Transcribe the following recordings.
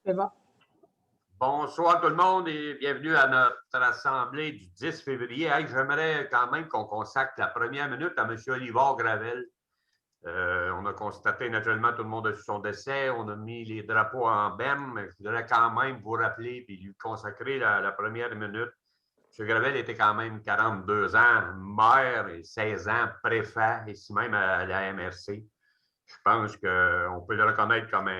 Ça va. Bonsoir tout le monde et bienvenue à notre assemblée du 10 février. Hey, j'aimerais quand même qu'on consacre la première minute à M. Olivard Gravel. On a constaté naturellement tout le monde a su son décès. On a mis les drapeaux en berne, mais je voudrais quand même vous rappeler et lui consacrer la première minute. M. Gravel était quand même 42 ans maire et 16 ans préfet, ici même à la MRC. Je pense qu'on peut le reconnaître comme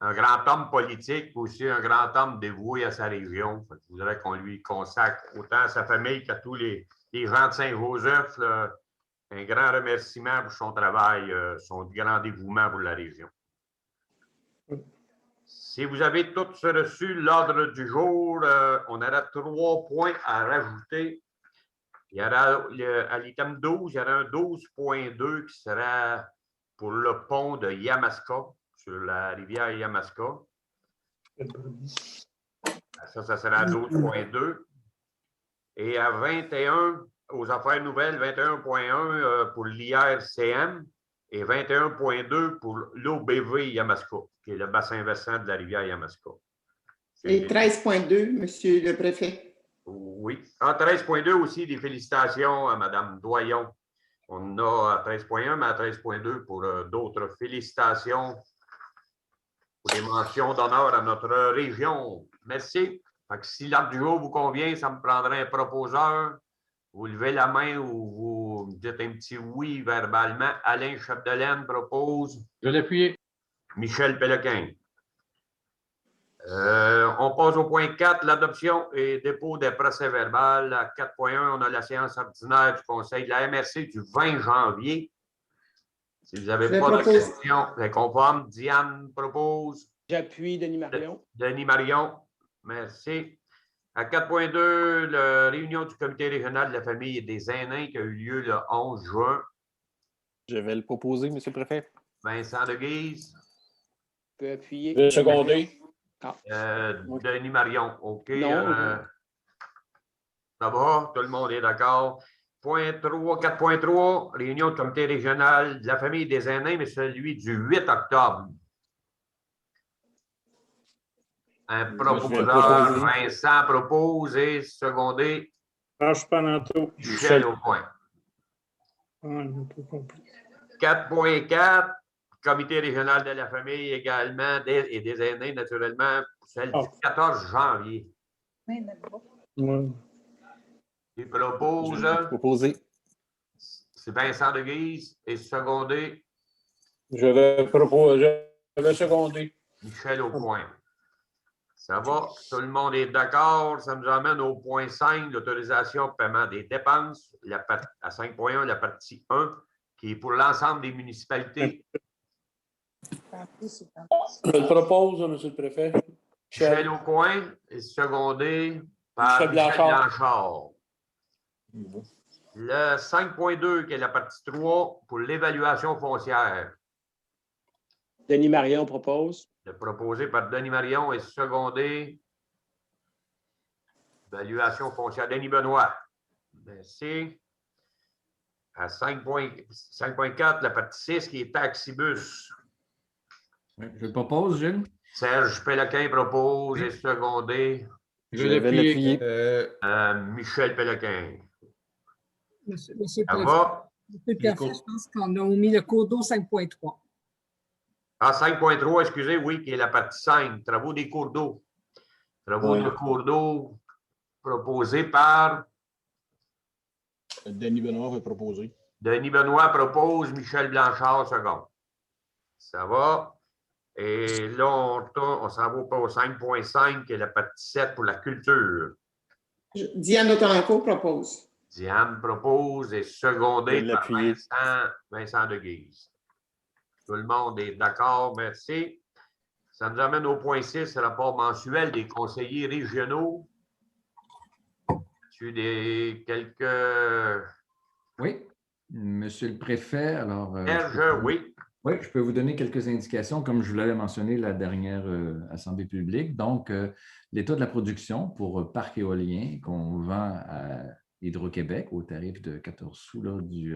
un grand homme politique, aussi un grand homme dévoué à sa région. Je voudrais qu'on lui consacre autant à sa famille qu'à tous les gens de Saint-Joseph un grand remerciement pour son travail, son grand dévouement pour la région. Si vous avez tous reçu l'ordre du jour, on aura 3 points à rajouter. Il y aura à l'item 12, il y aura un 12.2 qui sera pour le pont de Yamaska, sur la rivière Yamaska. Ça sera à 12.2. Et à 21, aux affaires nouvelles, 21.1 pour l'IRCM et 21.2 pour l'OBV Yamaska, qui est le bassin versant de la rivière Yamaska. Et 13.2, Monsieur le Préfet. Oui. En 13.2 aussi, des félicitations à Mme Doyon. On a à 13.1, mais à 13.2 pour d'autres félicitations pour les mentions d'honneur à notre région. Merci. Fait que si l'ordre du jour vous convient, ça me prendrait un proposeur. Vous levez la main ou vous dites un petit oui verbalement. Alain Chapdelaine propose. Je l'appuie. Michel Pélequin. On passe au point 4, l'adoption et dépôt des procès-verbal. À 4.1, on a la séance ordinaire du Conseil de la MRC du 20 janvier. Si vous n'avez pas de questions, c'est conforme. Diane propose. J'appuie Denis Marion. Denis Marion, merci. À 4.2, la réunion du comité régional de la famille et des aînés qui a eu lieu le 11 juin. Je vais le proposer, M. le Préfet. Vincent de Guise. Je peux appuyer. Je vais seconder. Denis Marion, OK. Non. Ça va, tout le monde est d'accord. Point 3, 4.3, réunion du comité régional de la famille et des aînés, mais celui du 8 octobre. Un proposeur, Vincent propose et secondé. Michel au point. 4.4, comité régional de la famille également et des aînés, naturellement, celle du 14 janvier. Il propose. Proposer. C'est Vincent de Guise et secondé. Je vais proposer. Je vais seconder. Michel au point. Ça va, tout le monde est d'accord. Ça nous amène au point 5, l'autorisation de paiement des dépenses, à 5.1, la partie 1, qui est pour l'ensemble des municipalités. Je le propose, M. le Préfet. Michel au point est secondé par Michel Blanchard. Le 5.2, qui est la partie 3, pour l'évaluation foncière. Denis Marion propose. Proposé par Denis Marion et secondé. Évaluation foncière. Denis Benoît. Merci. À 5.4, la partie 6 qui est taxibus. Je le propose, Gilles. Serge Pélequin propose et secondé. Je vais l'appuyer. Michel Pélequin. Monsieur Ça le va? Préfet, je pense qu'on a omis le cours d'eau 5.3. Ah, 5.3, excusez, oui, qui est la partie 5, travaux des cours d'eau. Travaux de cours d'eau proposés par... Denis Benoît va proposer. Denis Benoît propose, Michel Blanchard second. Ça va? Et là, on s'en va au 5.5, qui est la partie 7 pour la culture. Diane Otaranco propose. Diane propose et secondé par Vincent de Guise. Tout le monde est d'accord, merci. Ça nous amène au point 6, rapport mensuel des conseillers régionaux. Tu as quelques... Oui, Monsieur le Préfet, alors... oui. Oui, je peux vous donner quelques indications, comme je vous l'avais mentionné la dernière Assemblée publique. Donc, l'état de la production pour parc éolien qu'on vend à Hydro-Québec au tarif de 14 sous là, du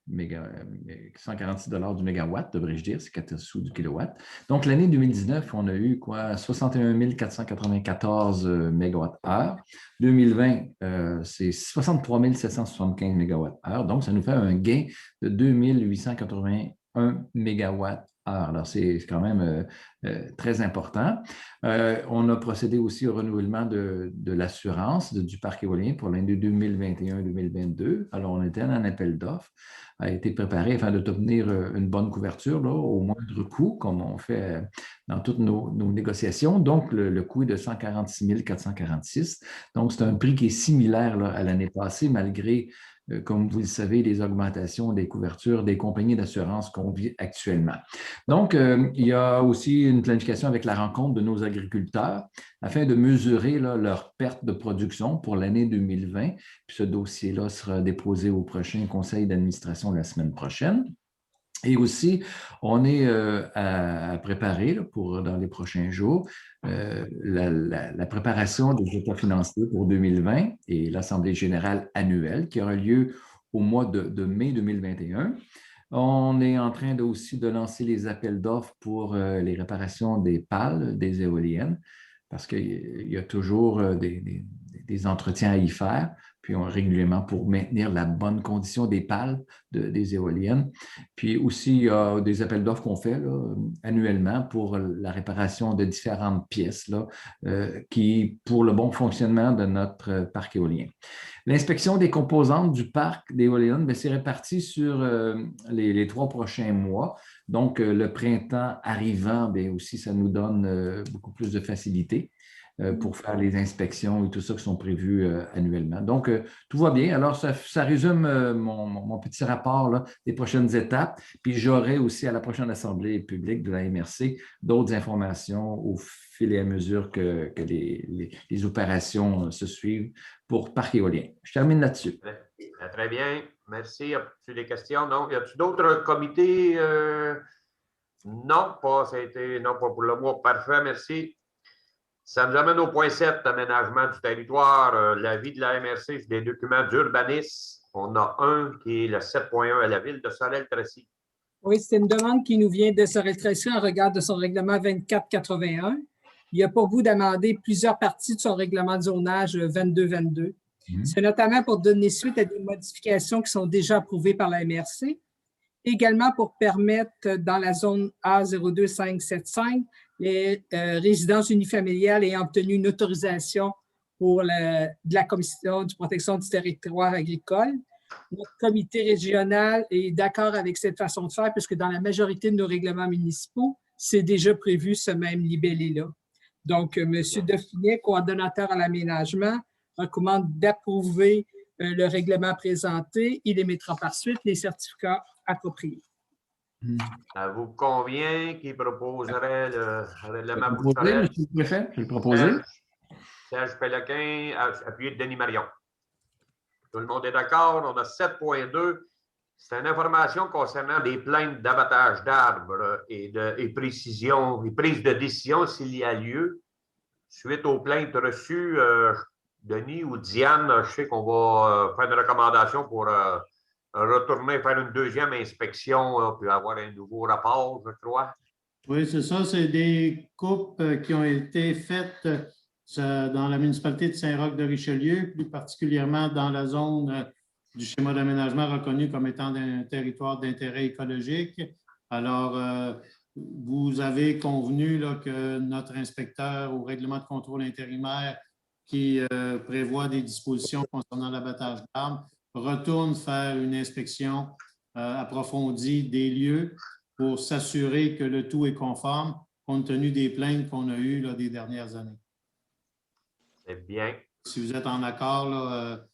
146 du mégawatt, devrais-je dire, c'est 14 sous du kilowatt. Donc, l'année 2019, on a eu quoi? 61 494 mégawattheures. 2020, c'est 63 775 mégawattheures. Donc, ça nous fait un gain de 2 881 mégawattheures. Alors, c'est quand même très important. On a procédé aussi au renouvellement de l'assurance du parc éolien pour l'année 2021-2022. Alors, on était en appel d'offres, a été préparé afin d'obtenir une bonne couverture là, au moindre coût, comme on fait dans toutes nos négociations. Donc, le coût est de 146 446. Donc, c'est un prix qui est similaire là, à l'année passée, malgré comme vous le savez, les augmentations des couvertures des compagnies d'assurance qu'on vit actuellement. Donc, il y a aussi une planification avec la rencontre de nos agriculteurs afin de mesurer là, leur perte de production pour l'année 2020. Puis ce dossier-là sera déposé au prochain conseil d'administration la semaine prochaine. Et aussi, on est à préparer là, pour dans les prochains jours la préparation des états financiers pour 2020 et l'Assemblée générale annuelle qui aura lieu au mois de mai 2021. On est en train aussi de lancer les appels d'offres pour les réparations des pales des éoliennes parce qu'il y a toujours des entretiens à y faire, puis régulièrement pour maintenir la bonne condition des pales des éoliennes. Puis aussi, il y a des appels d'offres qu'on fait là, annuellement pour la réparation de différentes pièces là, pour le bon fonctionnement de notre parc éolien. L'inspection des composantes du parc d'éoliennes, c'est réparti sur les 3 prochains mois. Donc, le printemps arrivant, bien aussi, ça nous donne beaucoup plus de facilité pour faire les inspections et tout ça qui sont prévus annuellement. Donc, tout va bien. Alors, ça résume mon petit rapport là, des prochaines étapes. Puis, j'aurai aussi à la prochaine Assemblée publique de la MRC d'autres informations au fil et à mesure que les opérations se suivent pour parc éolien. Je termine là-dessus. Très bien. Merci. Y a-t-il des questions? Non. Y a-t-il d'autres comités? Non, pas. Ça a été, non, pas pour le mois. Parfait. Merci. Ça nous amène au point 7, aménagement du territoire, l'avis de la MRC sur des documents d'urbanisme. On a un qui est le 7.1 à la ville de Sorel-Tracy. Oui, c'est une demande qui nous vient de Sorel-Tracy en regard de son règlement 2481. Il a pour but d'amender plusieurs parties de son règlement de zonage 2222. C'est notamment pour donner suite à des modifications qui sont déjà approuvées par la MRC. Également pour permettre dans la zone A02575 les résidences unifamiliales ayant obtenu une autorisation pour de la Commission de protection du territoire agricole. Notre comité régional est d'accord avec cette façon de faire puisque dans la majorité de nos règlements municipaux, c'est déjà prévu ce même libellé-là. Donc, M. Dauphinet, coordonnateur à l'aménagement, recommande d'approuver le règlement présenté. Il émettra par suite les certificats appropriés. Ça vous convient qui proposerait le règlement M. le Préfet, je vais le proposer. Serge Péloquin, appuyé de Denis Marion. Tout le monde est d'accord? On a 7.2. C'est une information concernant des plaintes d'abattage d'arbres et précision, et prise de décision s'il y a lieu. Suite aux plaintes reçues, Denis ou Diane, je sais qu'on va faire une recommandation pour retourner faire une deuxième inspection puis avoir un nouveau rapport, je crois. Oui, c'est ça. C'est des coupes qui ont été faites dans la municipalité de Saint-Roch-de-Richelieu, plus particulièrement dans la zone du schéma d'aménagement reconnu comme étant un territoire d'intérêt écologique. Alors, vous avez convenu là, que notre inspecteur au règlement de contrôle intérimaire qui prévoit des dispositions concernant l'abattage d'arbres retourne faire une inspection approfondie des lieux pour s'assurer que le tout est conforme compte tenu des plaintes qu'on a eues là, des dernières années. C'est bien. Si vous êtes en accord, là,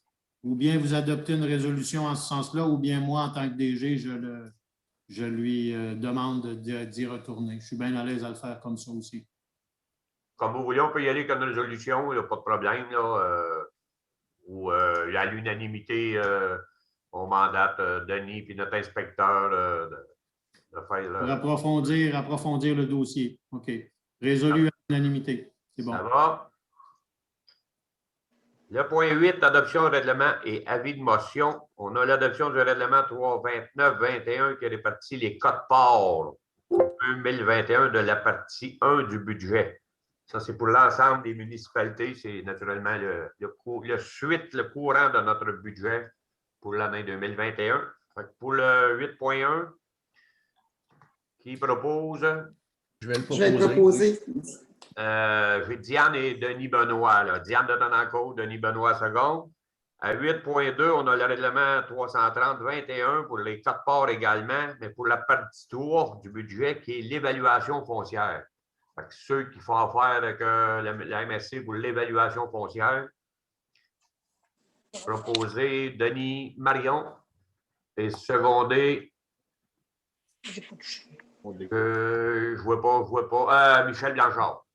ou bien vous adoptez une résolution en ce sens-là, ou bien moi, en tant que DG, je lui demande d'y retourner. Je suis bien à l'aise à le faire comme ça aussi. Comme vous voulez, on peut y aller comme une résolution, il n'y a pas de problème. Là, où il y a l'unanimité, on mandate Denis et notre inspecteur de faire le... Pour approfondir le dossier. OK. Résolu à l'unanimité. C'est bon. Ça va? Le point 8, adoption du règlement et avis de motion. On a l'adoption du règlement 329-21 qui répartit les quotes-parts 2021 de la partie 1 du budget. Ça, c'est pour l'ensemble des municipalités. C'est naturellement le courant de notre budget pour l'année 2021. Fait que pour le 8.1, qui propose? Je vais le Je vais le proposer. J'ai Diane et Denis Benoît. Là. Diane de Tonnencourt, Denis Benoît second. À 8.2, on a le règlement 330-21 pour les quotes-parts également, mais pour la partie 3 du budget qui est l'évaluation foncière. Fait que ceux qui font affaire avec la MSC pour l'évaluation foncière, proposer Denis Marion et secondé. Je ne vois pas. Michel Blanchard.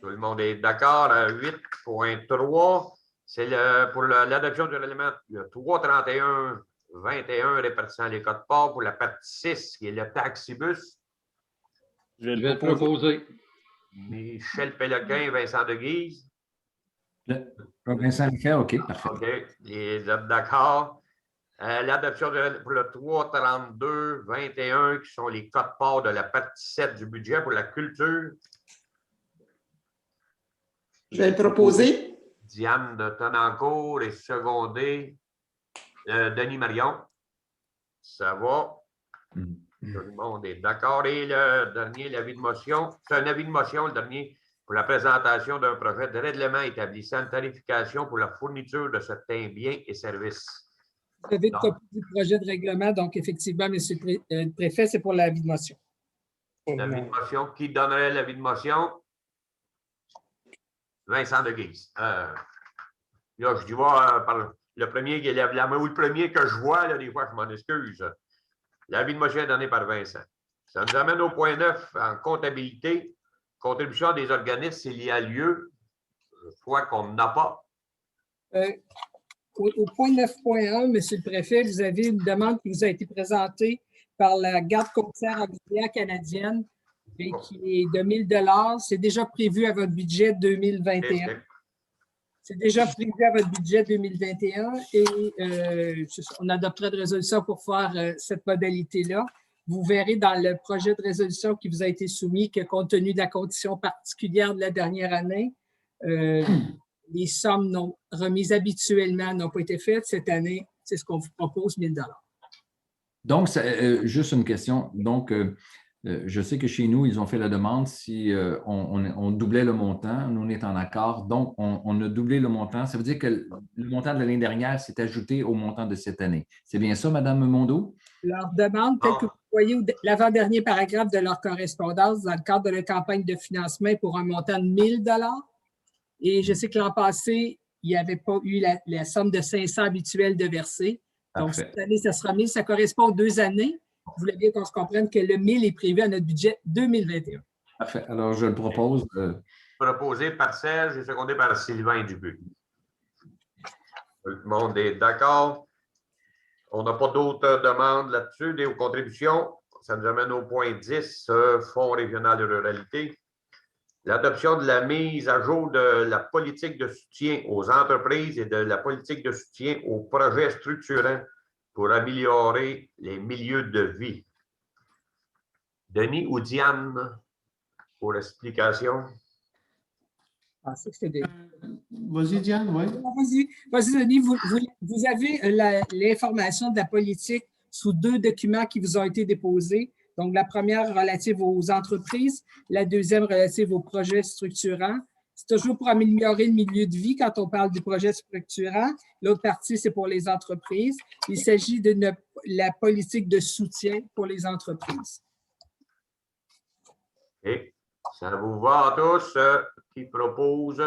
Tout le monde est d'accord. 8.3, c'est pour l'adoption du règlement 331-21 répartissant les quotes-parts pour la partie 6, qui est le taxibus. Je vais le proposer. Michel Péloquin, Vincent Deguise. Vincent Leclerc, OK, parfait. OK, les êtes d'accord. L'adoption pour le 332-21, qui sont les quotes-parts de la partie 7 du budget pour la culture. Je vais le proposer. Diane de Tonnencourt et secondé Denis Marion. Ça va. Tout le monde est d'accord. Et le dernier, l'avis de motion. C'est un avis de motion, le dernier, pour la présentation d'un projet de règlement établissant une tarification pour la fourniture de certains biens et services. Vous avez une copie du projet de règlement, donc effectivement, M. le Préfet, c'est pour l'avis de motion. L'avis de motion. Qui donnerait l'avis de motion? Vincent Deguise. Là, je vois par le premier qui lève la main ou le premier que je vois, là, des fois, je m'en excuse. L'avis de motion est donné par Vincent. Ça nous amène au point 9 en comptabilité. Contribution des organismes s'il y a lieu, soit qu'on n'a pas. Au point 9.1, M. le Préfet, vous avez une demande qui vous a été présentée par la Garde côtière auxiliaire canadienne et qui est de 1 000 $. C'est déjà prévu à votre budget 2021. C'est déjà prévu à votre budget 2021 et on adopterait de résolution pour faire cette modalité-là. Vous verrez dans le projet de résolution qui vous a été soumis que compte tenu de la condition particulière de la dernière année, les sommes non remises habituellement n'ont pas été faites. Cette année, c'est ce qu'on vous propose, 1 000 $. Donc, juste une question. Donc, je sais que chez nous, ils ont fait la demande si on doublait le montant. Nous, on est en accord. Donc, on a doublé le montant. Ça veut dire que le montant de l'année dernière s'est ajouté au montant de cette année. C'est bien ça, Mme Mondeau? Leur demande, tel que vous voyez l'avant-dernier paragraphe de leur correspondance dans le cadre de la campagne de financement pour un montant de 1 000 $. Et je sais que l'an passé, il n'y avait pas eu la somme de 500 habituelle de verser. Donc, Parfait. cette année, ça sera 1 000. Ça correspond aux 2 années. Vous voulez bien qu'on se comprenne que le 1 000 est prévu à notre budget 2021. Parfait. Alors, je le propose. Proposé par Serge et secondé par Sylvain Dubuc. Tout le monde est d'accord. On n'a pas d'autres demandes là-dessus, des contributions. Ça nous amène au point 10, Fonds régional de ruralité. L'adoption de la mise à jour de la politique de soutien aux entreprises et de la politique de soutien aux projets structurants pour améliorer les milieux de vie. Denis ou Diane, pour l'explication. Ah, ça, c'est des... Vas-y, Diane, oui. Vas-y, Denis. Vous avez l'information de la politique sous 2 documents qui vous ont été déposés. Donc, la première relative aux entreprises, la deuxième relative aux projets structurants. C'est toujours pour améliorer le milieu de vie quand on parle du projet structurant. L'autre partie, c'est pour les entreprises. Il s'agit de la politique de soutien pour les entreprises. Et ça vous va à tous qui propose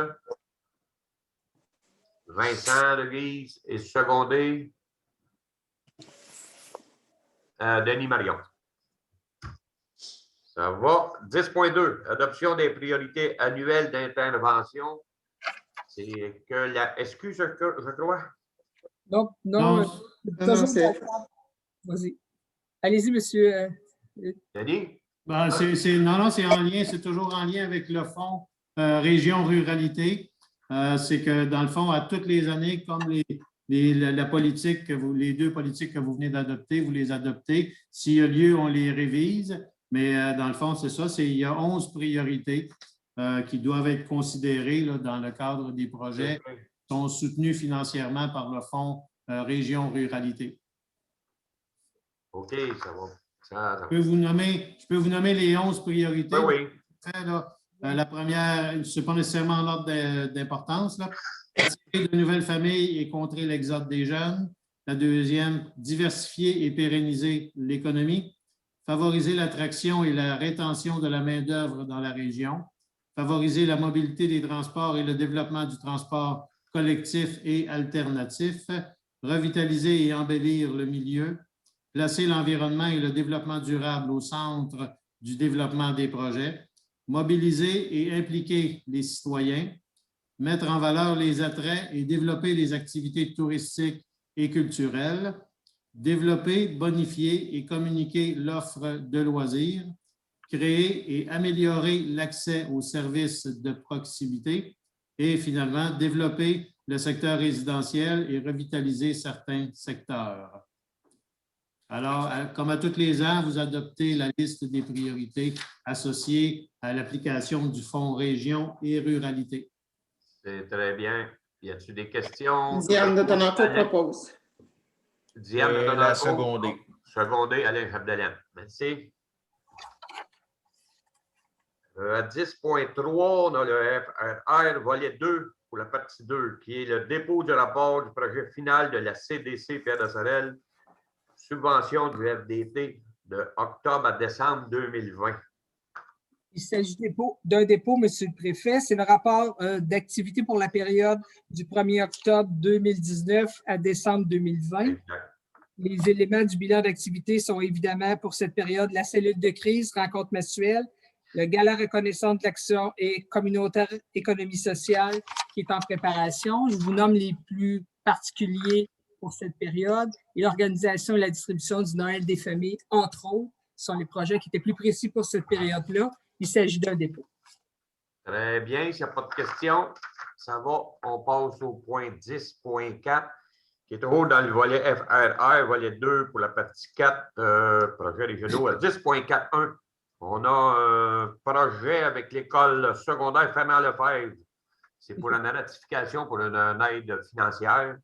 Vincent Deguise et secondé Denis Marion. Ça va. 10.2, adoption des priorités annuelles d'intervention. C'est que la SQ, je crois. Donc, non, c'est... Vas-y. Allez-y, monsieur. Denis? Non, c'est en lien, c'est toujours en lien avec le fonds Région Ruralité. c'est que, dans le fond, à toutes les années, comme la politique les deux politiques que vous venez d'adopter, vous les adoptez. S'il y a lieu, on les révise. Mais dans le fond, c'est ça, il y a 11 priorités qui doivent être considérées là, dans le cadre des projets qui sont soutenus financièrement par le Fonds Région Ruralité. OK, ça va. Je peux vous nommer les 11 priorités. Oui. La première, ce n'est pas nécessairement en ordre d'importance. Attirer de nouvelles familles et contrer l'exode des jeunes. La deuxième, diversifier et pérenniser l'économie. Favoriser l'attraction et la rétention de la main-d'œuvre dans la région. Favoriser la mobilité des transports et le développement du transport collectif et alternatif. Revitaliser et embellir le milieu. Placer l'environnement et le développement durable au centre du développement des projets. Mobiliser et impliquer les citoyens. Mettre en valeur les attraits et développer les activités touristiques et culturelles. Développer, bonifier et communiquer l'offre de loisirs. Créer et améliorer l'accès aux services de proximité. Et finalement, développer le secteur résidentiel et revitaliser certains secteurs. Alors, comme à tous les ans, vous adoptez la liste des priorités associées à l'application du Fonds Région et Ruralité. C'est très bien. Y a-t-il des questions? Diane de Tonancourt propose. Diane de Tonancourt. La secondée. Secondée, Alain Chapdelaine. Merci. À 10.3, on a le FRR, volet 2 pour la partie 2, qui est le dépôt du rapport du projet final de la CDC Pierre de Sorel, subvention du FDT de octobre à décembre 2020. Il s'agit d'un dépôt, Monsieur le Préfet. C'est le rapport d'activité pour la période du 1er octobre 2019 à décembre 2020. Exact. Les éléments du bilan d'activité sont évidemment pour cette période la cellule de crise, rencontre mensuelle, le gala reconnaissant de l'action et communautaire économie sociale qui est en préparation. Je vous nomme les plus particuliers pour cette période et l'organisation et la distribution du Noël des familles, entre autres, sont les projets qui étaient plus précis pour cette période-là. Il s'agit d'un dépôt. Très bien. S'il n'y a pas de questions, ça va. On passe au point 10.4, qui est toujours dans le volet FRR, volet 2 pour la partie 4, projet régionaux. 10.41, on a un projet avec l'école secondaire Fernand Lefebvre. C'est pour une ratification pour une aide financière.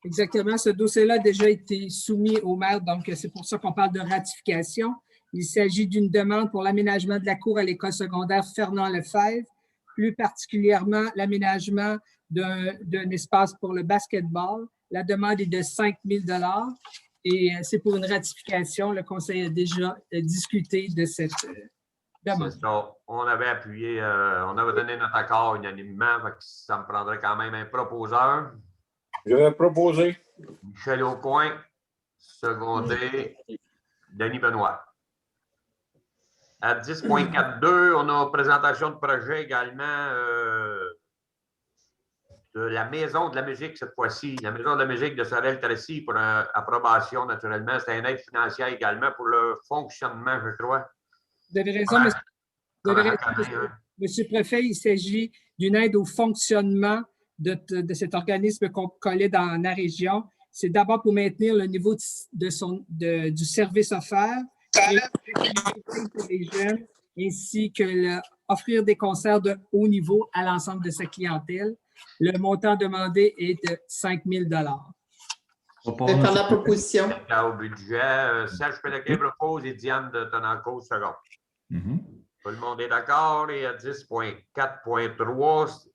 Exactement. Ce dossier-là a déjà été soumis au maire, donc c'est pour ça qu'on parle de ratification. Il s'agit d'une demande pour l'aménagement de la cour à l'école secondaire Fernand Lefebvre, plus particulièrement l'aménagement d'un espace pour le basketball. La demande est de 5 000 $ et c'est pour une ratification. Le conseil a déjà discuté de cette demande. C'est ça. On avait appuyé, on avait donné notre accord unanimement, ça me prendrait quand même un proposeur. Je vais proposer. Michel Aucoin, secondé, Denis Benoît. À 10.42, on a présentation de projet également de la Maison de la musique cette fois-ci. La Maison de la musique de Sorel-Tracy pour approbation naturellement. C'est une aide financière également pour le fonctionnement, je crois. Vous avez raison, Monsieur le Préfet, il s'agit d'une aide au fonctionnement de cet organisme qu'on connaît dans la région. C'est d'abord pour maintenir le niveau du service offert pour les jeunes, ainsi que offrir des concerts de haut niveau à l'ensemble de sa clientèle. Le montant demandé est de 5 000 $. Je vais faire la proposition. Au budget, Serge Péloquin propose et Diane de Tonancourt second. Tout le monde est d'accord. Et à 10.4.3,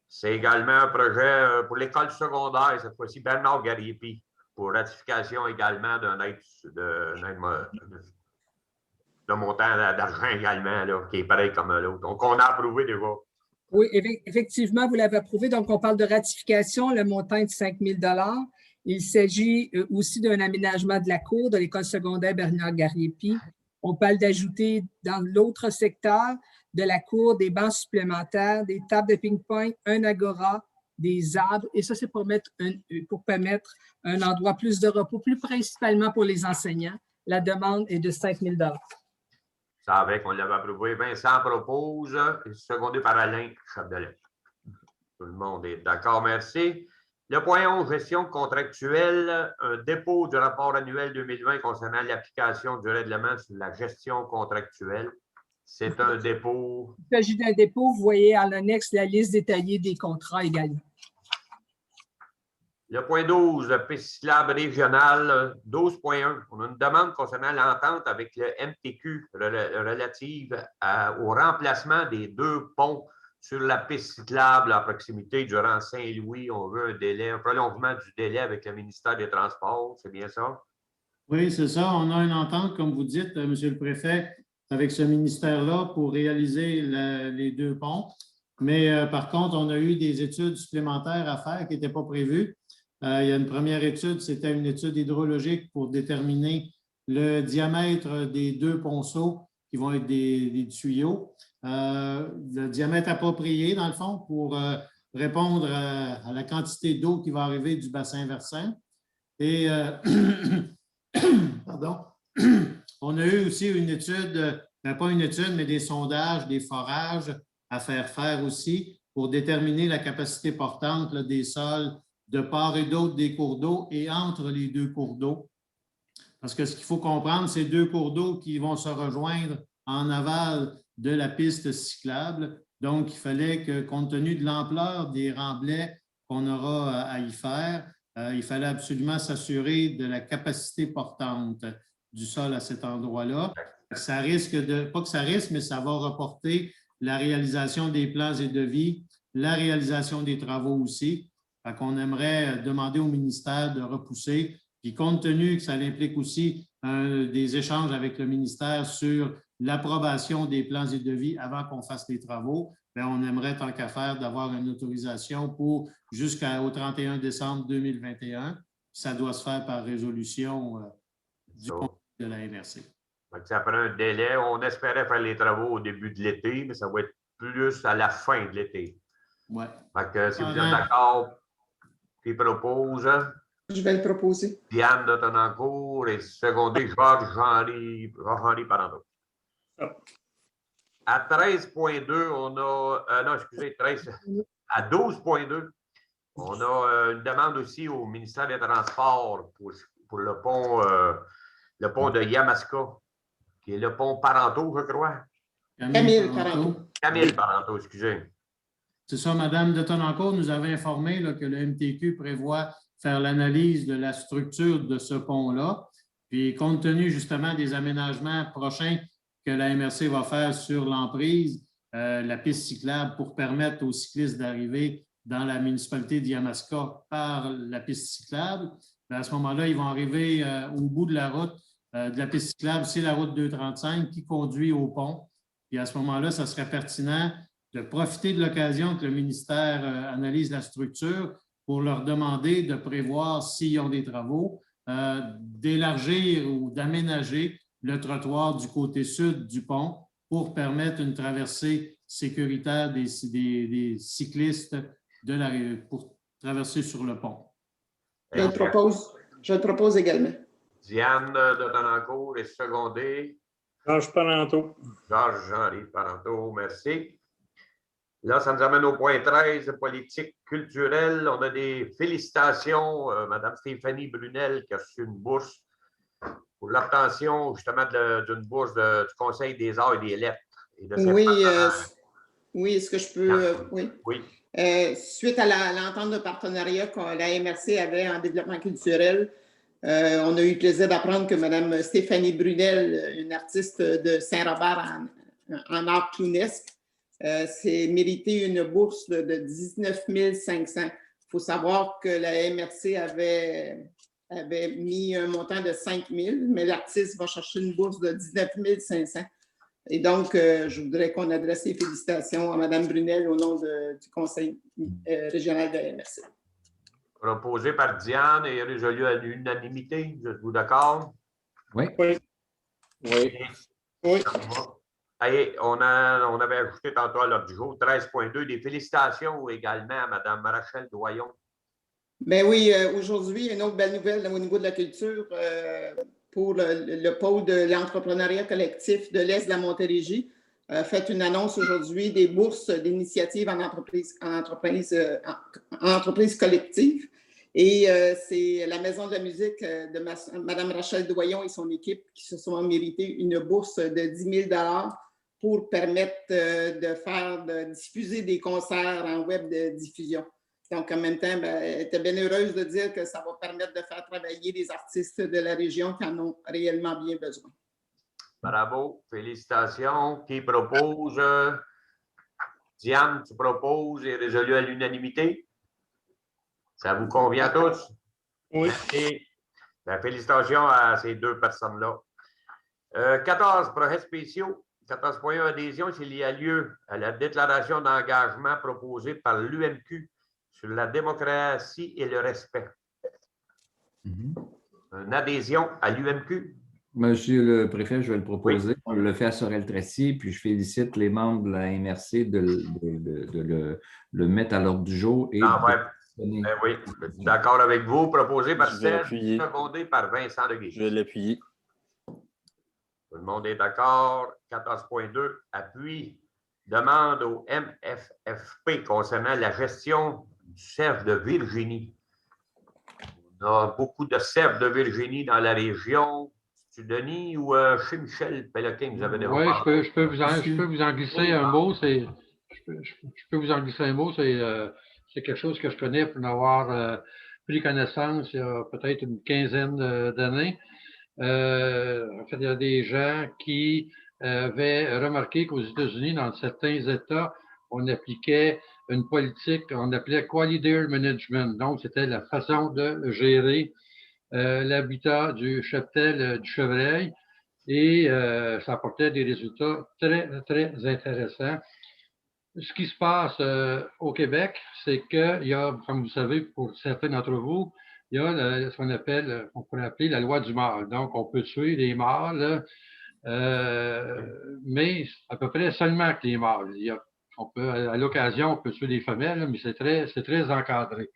c'est également un projet pour l'école secondaire, cette fois-ci Bernard Gariepi, pour ratification également d'un aide de montant d'argent également, là, qui est pareil comme l'autre. Donc, on a approuvé déjà. Oui, effectivement, vous l'avez approuvé. Donc, on parle de ratification, le montant est de 5 000 $. Il s'agit aussi d'un aménagement de la cour de l'école secondaire Bernard Gariepi. On parle d'ajouter dans l'autre secteur de la cour des bancs supplémentaires, des tables de ping-pong, un agora, des arbres. Et ça, c'est pour permettre un endroit plus de repos, plus principalement pour les enseignants. La demande est de 5 000 $. Ça avec, on l'avait approuvé. Vincent propose, secondé par Alain Chapdelaine. Tout le monde est d'accord, merci. Le point 11, gestion contractuelle, un dépôt du rapport annuel 2020 concernant l'application du règlement sur la gestion contractuelle. C'est un dépôt. Il s'agit d'un dépôt. Vous voyez en annexe la liste détaillée des contrats également. Le point 12, piste cyclable régionale 12.1. On a une demande concernant l'entente avec le MTQ relative au remplacement des 2 ponts sur la piste cyclable à proximité du rang Saint-Louis. On veut un délai, un prolongement du délai avec le ministère des Transports. C'est bien ça? Oui, c'est ça. On a une entente, comme vous dites, Monsieur le Préfet, avec ce ministère-là pour réaliser les 2 ponts. Mais par contre, on a eu des études supplémentaires à faire qui n'étaient pas prévues. Il y a une première étude, c'était une étude hydrologique pour déterminer le diamètre des 2 ponceaux qui vont être des tuyaux. Le diamètre approprié, dans le fond, pour répondre à la quantité d'eau qui va arriver du bassin versant. Et, pardon, on a eu aussi une étude, pas une étude, mais des sondages, des forages à faire aussi pour déterminer la capacité portante là, des sols de part et d'autre des cours d'eau et entre les 2 cours d'eau. Parce que ce qu'il faut comprendre, c'est 2 cours d'eau qui vont se rejoindre en aval de la piste cyclable. Donc, il fallait que, compte tenu de l'ampleur des remblais qu'on aura à y faire, il fallait absolument s'assurer de la capacité portante du sol à cet endroit-là. Ça risque de, pas que ça risque, mais ça va reporter la réalisation des plans et devis, la réalisation des travaux aussi. Fait qu'on aimerait demander au ministère de repousser. Puis compte tenu que ça implique aussi des échanges avec le ministère sur l'approbation des plans et devis avant qu'on fasse les travaux, bien, on aimerait, tant qu'à faire, d'avoir une autorisation pour jusqu'au 31 décembre 2021. Ça doit se faire par résolution du conseil de la MRC. Ça prend un délai. On espérait faire les travaux au début de l'été, mais ça va être plus à la fin de l'été. Oui. Fait que si vous êtes d'accord, qui propose? Je vais le proposer. Diane de Tonnancourt et secondé Georges-Henri Parenteau. À 13.2, on a, non, excusez, 13, à 12.2, on a une demande aussi au ministère des Transports pour le pont de Yamaska, qui est le pont Parenteau, je crois. Camille Parenteau. Camille Parenteau, excusez. C'est ça, Mme de Tonnancourt nous avait informé là, que le MTQ prévoit faire l'analyse de la structure de ce pont-là. Puis, compte tenu justement des aménagements prochains que la MRC va faire sur l'emprise, la piste cyclable pour permettre aux cyclistes d'arriver dans la municipalité de Yamaska par la piste cyclable, bien, à ce moment-là, ils vont arriver au bout de la route de la piste cyclable. C'est la route 235 qui conduit au pont. Puis, à ce moment-là, ça serait pertinent de profiter de l'occasion que le ministère analyse la structure pour leur demander de prévoir, s'ils ont des travaux, d'élargir ou d'aménager le trottoir du côté sud du pont pour permettre une traversée sécuritaire des cyclistes pour traverser sur le pont. Je le propose également. Diane de Tonnancourt est secondée. Georges Parenteau. Georges-Henri Parenteau, merci. Là, ça nous amène au point 13, politique culturelle. On a des félicitations. Mme Stéphanie Brunel qui a reçu une bourse pour l'obtention justement d'une bourse du Conseil des arts et des lettres. Et de oui, est-ce que je peux... oui. Oui. Suite à l'entente de partenariat que la MRC avait en développement culturel, on a eu le plaisir d'apprendre que Mme Stéphanie Brunel, une artiste de Saint-Robert en art clownesque, s'est mérité une bourse de 19 500. Il faut savoir que la MRC avait mis un montant de 5 000, mais l'artiste va chercher une bourse de 19 500. Et donc, je voudrais qu'on adresse les félicitations à Mme Brunel au nom du Conseil régional de la MRC. Proposé par Diane et résolu à l'unanimité. Êtes-vous d'accord? Oui. Oui. Oui. Oui. Et on avait ajouté tantôt à l'ordre du jour 13.2 des félicitations également à Mme Rachel Doyon. Ben oui, aujourd'hui, une autre belle nouvelle au niveau de la culture pour le pôle de l'entrepreneuriat collectif de l'Est de la Montérégie. fait une annonce aujourd'hui des bourses d'initiatives en entreprise collective. Et c'est la Maison de la musique de Mme Rachel Doyon et son équipe qui se sont mérité une bourse de 10 000 $ pour permettre de diffuser des concerts en web de diffusion. Donc, en même temps, elle était bien heureuse de dire que ça va permettre de faire travailler les artistes de la région qui en ont réellement bien besoin. Bravo, félicitations. Qui propose? Diane, tu proposes et résolu à l'unanimité? Ça vous convient tous? Oui. Et félicitations à ces deux personnes-là. 14, projets spéciaux. 14.1, adhésion s'il y a lieu à la déclaration d'engagement proposée par l'UMQ sur la démocratie et le respect. Une adhésion à l'UMQ? Monsieur le préfet, je vais le proposer. Oui. On le fait à Sorel-Tracy, puis je félicite les membres de la MRC de le mettre à l'ordre du jour. Et oui, je suis d'accord avec vous. Proposé par Serge, appuyer. secondé par Vincent Deguy. Je vais l'appuyer. Tout le monde est d'accord. 14.2, appui. Demande au MFFP concernant la gestion du cerf de Virginie. On a beaucoup de cerfs de Virginie dans la région. C'est-tu Denis ou chez Michel Péloquin, vous avez des Oui, je peux vous en glisser un mot. Je peux vous en glisser un mot. C'est quelque chose que je connais pour en avoir pris connaissance il y a peut-être une quinzaine d'années. En fait, il y a des gens qui avaient remarqué qu'aux États-Unis, dans certains États, on appliquait une politique qu'on appelait Quality Management. Donc, c'était la façon de gérer l'habitat du cheptel du chevreuil et ça apportait des résultats très, très intéressants. Ce qui se passe au Québec, c'est qu'il y a, comme vous savez, pour certains d'entre vous, il y a ce qu'on appelle, on pourrait appeler la loi du mâle. Donc, on peut tuer les mâles, mais à peu près seulement que les mâles. À l'occasion, on peut tuer des femelles, mais c'est très encadré.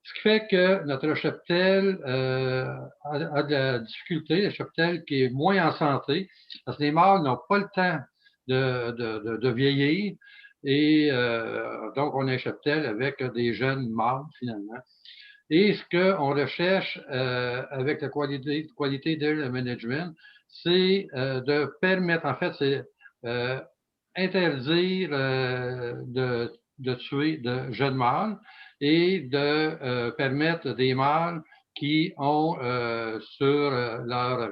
Ce qui fait que notre cheptel a de la difficulté, le cheptel qui est moins en santé, parce que les mâles n'ont pas le temps de vieillir. Et donc, on a un cheptel avec des jeunes mâles, finalement. Et ce qu'on recherche avec la qualité de management, c'est de permettre, en fait, c'est interdire de tuer de jeunes mâles et de permettre des mâles qui ont sur leurs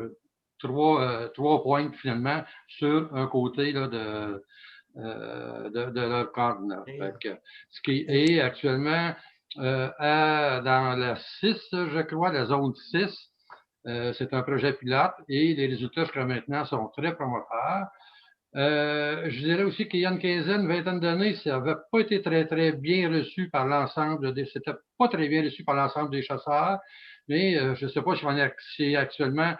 trois pointes, finalement, sur un côté là, de leur corps. Ce qui est actuellement dans la 6, je crois, la zone 6, c'est un projet pilote et les résultats jusqu'à maintenant sont très promoteurs. Je dirais aussi qu'il y a une quinzaine, vingtaine d'années, ça n'avait pas été très, très bien reçu par l'ensemble c'était pas très bien reçu par l'ensemble des chasseurs, mais je ne sais pas si actuellement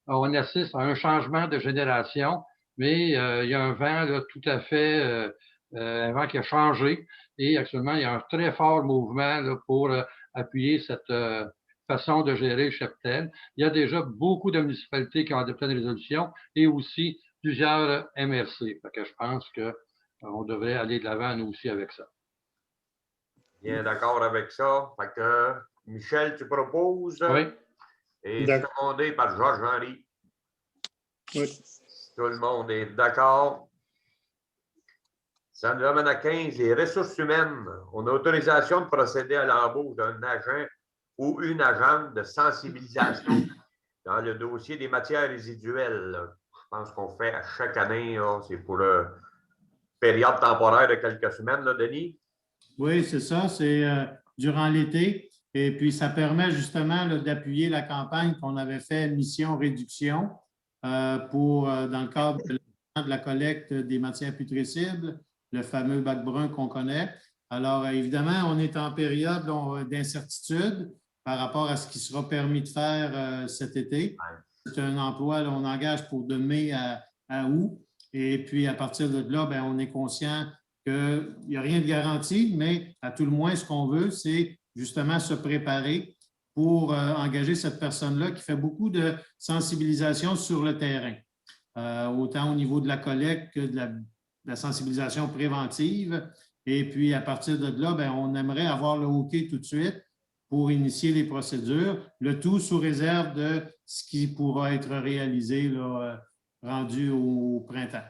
on assiste à un changement de génération, mais il y a un vent là, tout à fait, un vent qui a changé et actuellement, il y a un très fort mouvement là, pour appuyer cette façon de gérer le cheptel. Il y a déjà beaucoup de municipalités qui ont adopté une résolution et aussi plusieurs MRC. Fait que je pense qu'on devrait aller de l'avant, nous aussi, avec ça. Bien d'accord avec ça. Fait que, Michel, tu proposes? Oui. Et secondé par Georges-Henri. Oui. Tout le monde est d'accord. Ça nous amène à 15, les ressources humaines. On a autorisation de procéder à l'embauche d'un agent ou une agente de sensibilisation dans le dossier des matières résiduelles. Je pense qu'on fait à chaque année, c'est pour une période temporaire de quelques semaines, là, Denis? Oui, c'est ça, c'est durant l'été. Et puis, ça permet justement d'appuyer la campagne qu'on avait fait Mission Réduction dans le cadre de la collecte des matières putrescibles, le fameux bac brun qu'on connaît. Alors, évidemment, on est en période d'incertitude par rapport à ce qui sera permis de faire cet été. C'est un emploi, on engage pour de mai à août. Et puis, à partir de là, bien, on est conscient qu'il n'y a rien de garanti, mais à tout le moins, ce qu'on veut, c'est justement se préparer pour engager cette personne-là qui fait beaucoup de sensibilisation sur le terrain, autant au niveau de la collecte que de la sensibilisation préventive. Et puis, à partir de là, bien, on aimerait avoir le OK tout de suite pour initier les procédures, le tout sous réserve de ce qui pourra être réalisé là, rendu au printemps.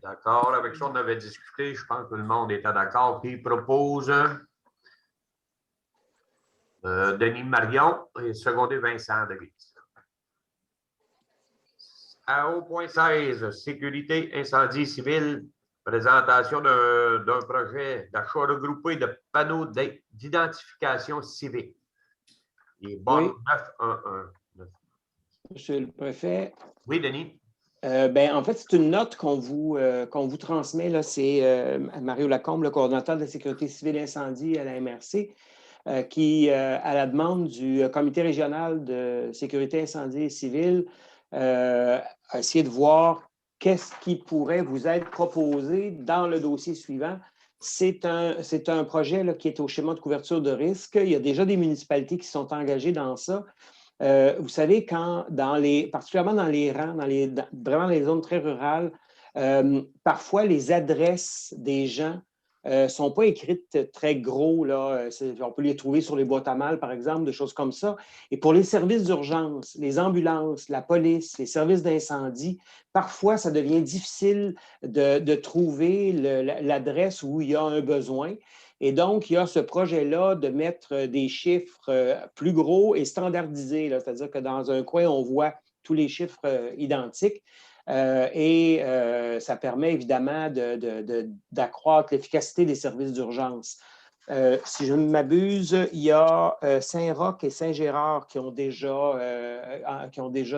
D'accord. Avec ça, on avait discuté. Je pense que tout le monde était d'accord. Puis, il propose Denis Marion et secondé Vincent Deguise. Au point 16, sécurité, incendie civil, présentation d'un projet d'achat regroupé de panneaux d'identification civique. Les bornes 911. Monsieur le préfet. Oui, Denis. En fait, c'est une note qu'on vous transmet. C'est Mario Lacombe, le coordonnateur de la sécurité civile incendie à la MRC, qui, à la demande du comité régional de sécurité incendie et civile, a essayé de voir qu'est-ce qui pourrait vous être proposé dans le dossier suivant. C'est un projet là, qui est au schéma de couverture de risque. Il y a déjà des municipalités qui sont engagées dans ça. Vous savez, particulièrement dans les rangs, vraiment dans les zones très rurales, parfois les adresses des gens ne sont pas écrites très gros. Là. On peut les trouver sur les boîtes à mal, par exemple, des choses comme ça. Et pour les services d'urgence, les ambulances, la police, les services d'incendie, parfois, ça devient difficile de trouver l'adresse où il y a un besoin. Et donc, il y a ce projet-là de mettre des chiffres plus gros et standardisés, c'est-à-dire que dans un coin, on voit tous les chiffres identiques. Ça permet évidemment d'accroître l'efficacité des services d'urgence. Si je ne m'abuse, il y a Saint-Roch et Saint-Gérard qui ont déjà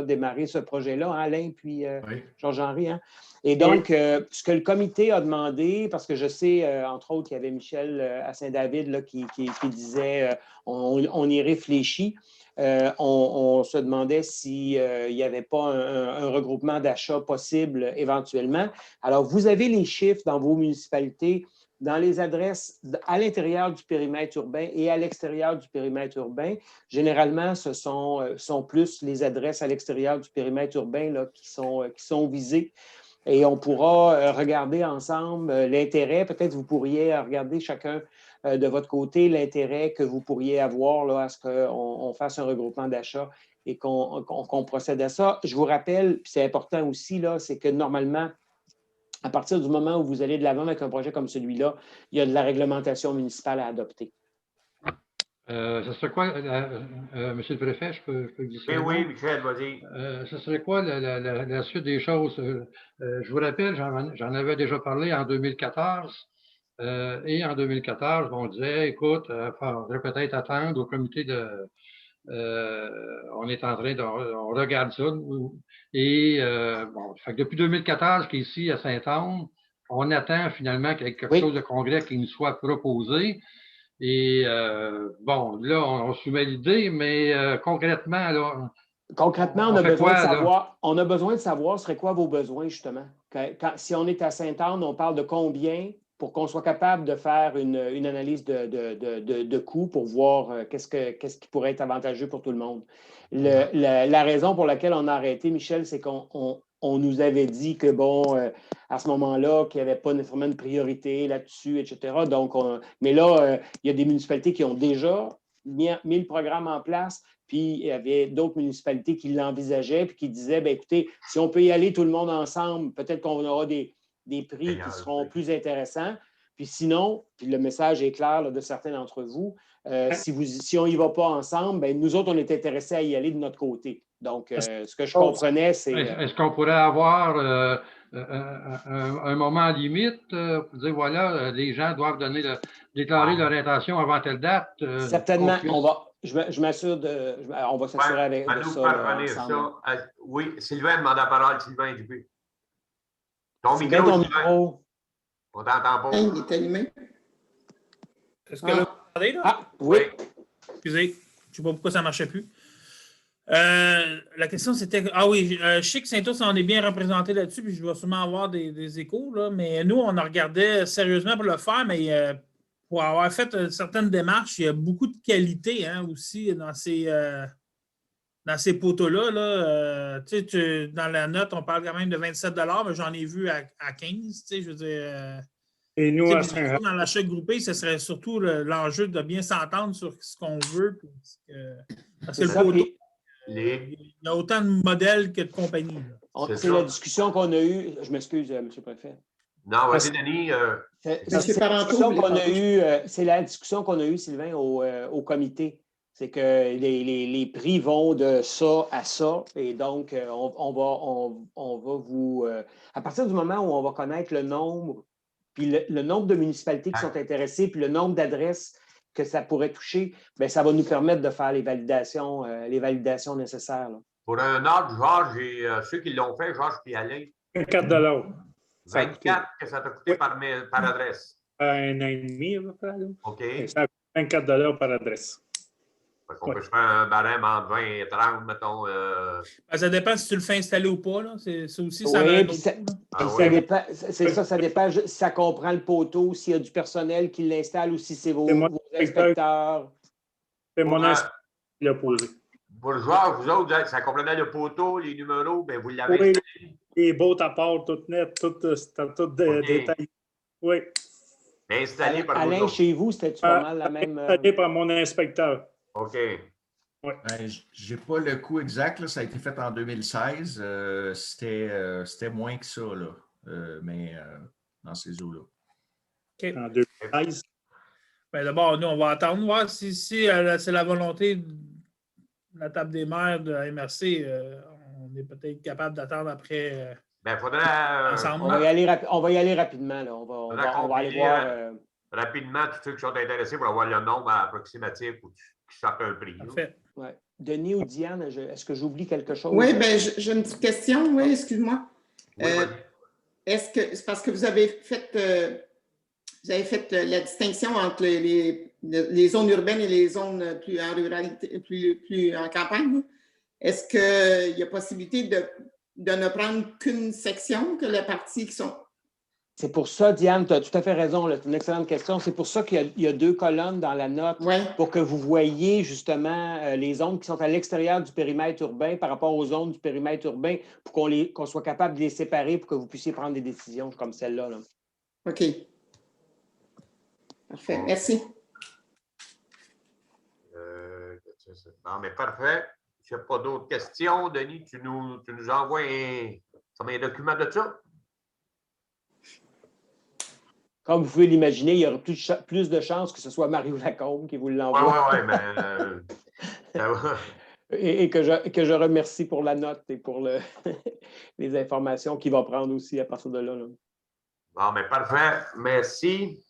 démarré ce projet-là, Alain puis Oui. Georges-Henri. Hein? Et donc, ce que le comité a demandé, parce que je sais, entre autres, il y avait Michel à Saint-David là, qui disait on y réfléchit. On se demandait s'il n'y avait pas un regroupement d'achats possible éventuellement. Alors, vous avez les chiffres dans vos municipalités, dans les adresses à l'intérieur du périmètre urbain et à l'extérieur du périmètre urbain. Généralement, ce sont plus les adresses à l'extérieur du périmètre urbain là, qui sont visées. Et on pourra regarder ensemble l'intérêt. Peut-être vous pourriez regarder chacun de votre côté l'intérêt que vous pourriez avoir là, à ce qu'on fasse un regroupement d'achats et qu'on procède à ça. Je vous rappelle, puis c'est important aussi, là, c'est que normalement, à partir du moment où vous allez de l'avant avec un projet comme celui-là, il y a de la réglementation municipale à adopter. Ce serait quoi, Monsieur le Préfet, je peux dire ça? Oui, Michel, vas-y. Ce serait quoi la suite des choses? Je vous rappelle, j'en avais déjà parlé en 2014. Et en 2014, on disait, écoute, il faudrait peut-être attendre au comité on est en train on regarde ça. Et fait que depuis 2014, qu'ici à Saint-Anne, on attend finalement qu'il y ait quelque chose de concret qui nous soit proposé. Et là, on soumet l'idée, mais concrètement, là. Concrètement, on a besoin de savoir serait quoi vos besoins, justement. Si on est à Saint-Anne, on parle de combien pour qu'on soit capable de faire une analyse de coûts pour voir qu'est-ce qui pourrait être avantageux pour tout le monde. La raison pour laquelle on a arrêté, Michel, c'est qu'on nous avait dit que, à ce moment-là, qu'il n'y avait pas nécessairement de priorité là-dessus, etc. Donc, mais là, il y a des municipalités qui ont déjà mis le programme en place, puis il y avait d'autres municipalités qui l'envisageaient, puis qui disaient, écoutez, si on peut y aller tout le monde ensemble, peut-être qu'on aura des prix qui seront plus intéressants. Puis sinon, puis le message est clair là, de certains d'entre vous, si on n'y va pas ensemble, nous autres, on est intéressés à y aller de notre côté. Donc, ce que je comprenais, c'est... Est-ce qu'on pourrait avoir un moment limite pour dire, voilà, les gens doivent déclarer leur intention avant telle date? Certainement, je m'assure on va s'assurer avec de ça. Oui, Sylvain demande la parole, Sylvain Dubé. Ton micro. On t'entend pas. Il est allumé. Est-ce que là, vous m'entendez, là? Ah, oui. Excusez, je ne sais pas pourquoi ça ne marchait plus. La question, c'était... Ah oui, je sais que Saint-Ours, on est bien représenté là-dessus, puis je vais sûrement avoir des échos, là, mais nous, on en regardait sérieusement pour le faire, mais pour avoir fait certaines démarches, il y a beaucoup de qualité aussi dans dans ces poteaux-là, là, dans la note, on parle quand même de 27 mais j'en ai vu à 15. Je veux dire, Et nous, à dans l'achat groupé, ce serait surtout l'enjeu de bien s'entendre sur ce qu'on veut. Parce que le poteau, il y a autant de modèles que de compagnies. C'est la discussion qu'on a eue. Je m'excuse, M. le Préfet. Non, vas-y, Denis. C'est la discussion qu'on a eue, Sylvain, au comité. C'est que les prix vont de ça à ça. Et donc, on va vous... à partir du moment où on va connaître le nombre, puis le nombre de municipalités qui sont intéressées, puis le nombre d'adresses que ça pourrait toucher, bien, ça va nous permettre de faire les validations nécessaires. Là. Pour un ordre, Georges, et ceux qui l'ont fait, Georges puis Alain. 24 24 que ça t'a coûté par adresse. Un an et demi, à peu près. OK. Ça coûte 24 par adresse. On peut se faire un barème entre 20 et 30, mettons. Ça dépend si tu le fais installer ou pas. Là. C'est aussi oui, ça. Ça dépend si ça comprend le poteau, s'il y a du personnel qui l'installe ou si c'est vos inspecteurs. C'est mon inspecteur qui l'a posé. Pour le joueur, vous autres, ça comprenait le poteau, les numéros, bien, vous l'avez installé. Les bottes à part, tout net, tout détaillé. Oui. Installé par Alain, chez vous, c'était-tu pas mal la même... Installé par mon inspecteur. OK. Ouais. Je n'ai pas le coût exact, là, ça a été fait en 2016. C'était moins que ça, là, mais dans ces eaux-là. Okay. En 2016. Ben, d'abord, nous, on va attendre, voir si c'est la volonté de la table des maires de la MRC. On est peut-être capable d'attendre après. Ben, faudrait. On va y aller rapidement. Là. On va aller voir. Rapidement, tous ceux qui sont intéressés pour avoir le nombre approximatif ou qui sortent un prix. Parfait. Ouais. Denis ou Diane, est-ce que j'oublie quelque chose? Oui, bien, j'ai une petite question. Oui, excuse-moi. Est-ce que c'est parce que vous avez fait la distinction entre les zones urbaines et les zones plus en ruralité, plus en campagne? Est-ce qu'il y a possibilité de ne prendre qu'une section, que les parties qui sont... C'est pour ça, Diane, tu as tout à fait raison. C'est une excellente question. C'est pour ça qu'il y a 2 colonnes dans la note pour que vous voyez justement les zones qui sont à l'extérieur du périmètre urbain par rapport aux zones du périmètre urbain pour qu'on soit capable de les séparer pour que vous puissiez prendre des décisions comme celle-là. Là. OK. Parfait. Merci. Non, mais parfait. S'il n'y a pas d'autres questions, Denis, tu nous envoies un document de ça? Comme vous pouvez l'imaginer, il y aura plus de chances que ce soit Mario Lacombe qui vous l'envoie. Oui, mais... et que je remercie pour la note et pour les informations qu'il va prendre aussi à partir de là. Bon, mais parfait. Merci.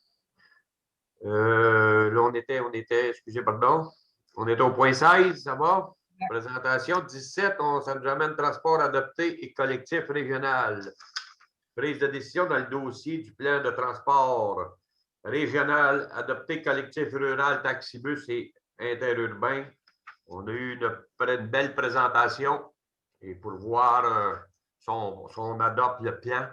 Là, on était, excusez, pardon. On était au point 16, ça va? Présentation 17, ça nous amène transport adapté et collectif régional. Prise de décision dans le dossier du plan de transport régional adapté collectif rural, taxibus et interurbain. On a eu une belle présentation et pour voir si on adopte le plan.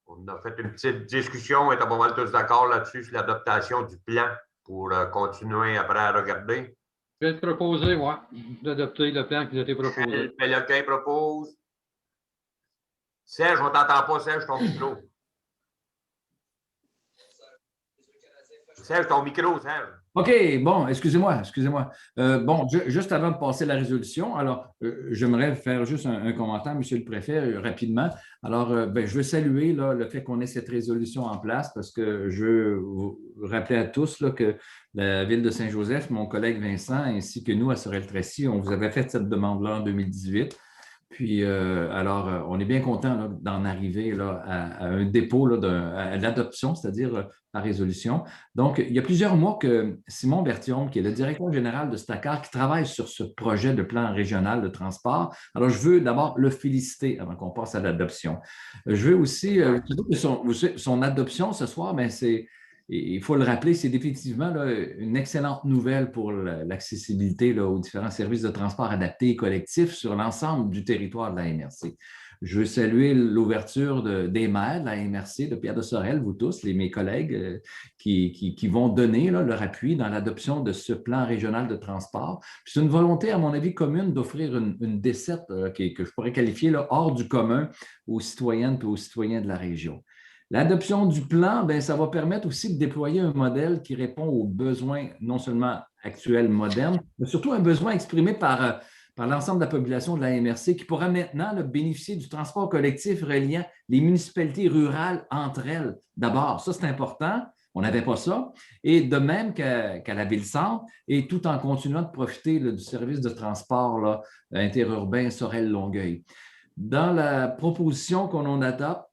On a fait une petite discussion, on était pas mal tous d'accord là-dessus sur l'adaptation du plan pour continuer après à regarder. Je vais te proposer, oui, d'adopter le plan qui a été proposé. Lequel propose? Serge, on ne t'entend pas, Serge, ton micro. Serge, ton micro, Serge. OK, bon, excusez-moi. Juste avant de passer la résolution, alors, j'aimerais faire juste un commentaire, M. le Préfet, rapidement. Alors, je veux saluer là, le fait qu'on ait cette résolution en place parce que je veux vous rappeler à tous là, que la Ville de Saint-Joseph, mon collègue Vincent, ainsi que nous à Sorel-Tracy, on vous avait fait cette demande-là en 2018. Puis, on est bien content d'en arriver là, à un dépôt à l'adoption, c'est-à-dire la résolution. Donc, il y a plusieurs mois que Simon Berthiaume, qui est le directeur général de Stacar, qui travaille sur ce projet de plan régional de transport. Alors, je veux d'abord le féliciter avant qu'on passe à l'adoption. Je veux aussi que son adoption ce soir, il faut le rappeler, c'est définitivement une excellente nouvelle pour l'accessibilité aux différents services de transport adaptés et collectifs sur l'ensemble du territoire de la MRC. Je veux saluer l'ouverture des maires de la MRC, de Pierre de Sorel, vous tous, mes collègues qui vont donner là, leur appui dans l'adoption de ce plan régional de transport. C'est une volonté, à mon avis, commune d'offrir une desserte que je pourrais qualifier là, hors du commun aux citoyennes et aux citoyens de la région. L'adoption du plan, bien, ça va permettre aussi de déployer un modèle qui répond aux besoins non seulement actuels, modernes, mais surtout un besoin exprimé par l'ensemble de la population de la MRC qui pourra maintenant là, bénéficier du transport collectif reliant les municipalités rurales entre elles. D'abord, ça c'est important, on n'avait pas ça, et de même qu'à la Ville-Centre, et tout en continuant de profiter là, du service de transport là, interurbain Sorel-Longueuil. Dans la proposition qu'on en adopte,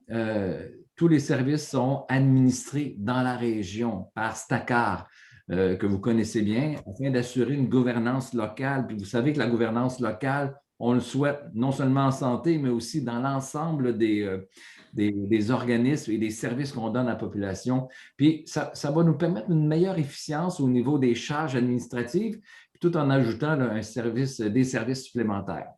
tous les services sont administrés dans la région par Stacar, que vous connaissez bien, afin d'assurer une gouvernance locale. Puis vous savez que la gouvernance locale, on le souhaite non seulement en santé, mais aussi dans l'ensemble des organismes et des services qu'on donne à la population. Puis ça va nous permettre une meilleure efficience au niveau des charges administratives, tout en ajoutant là, des services supplémentaires.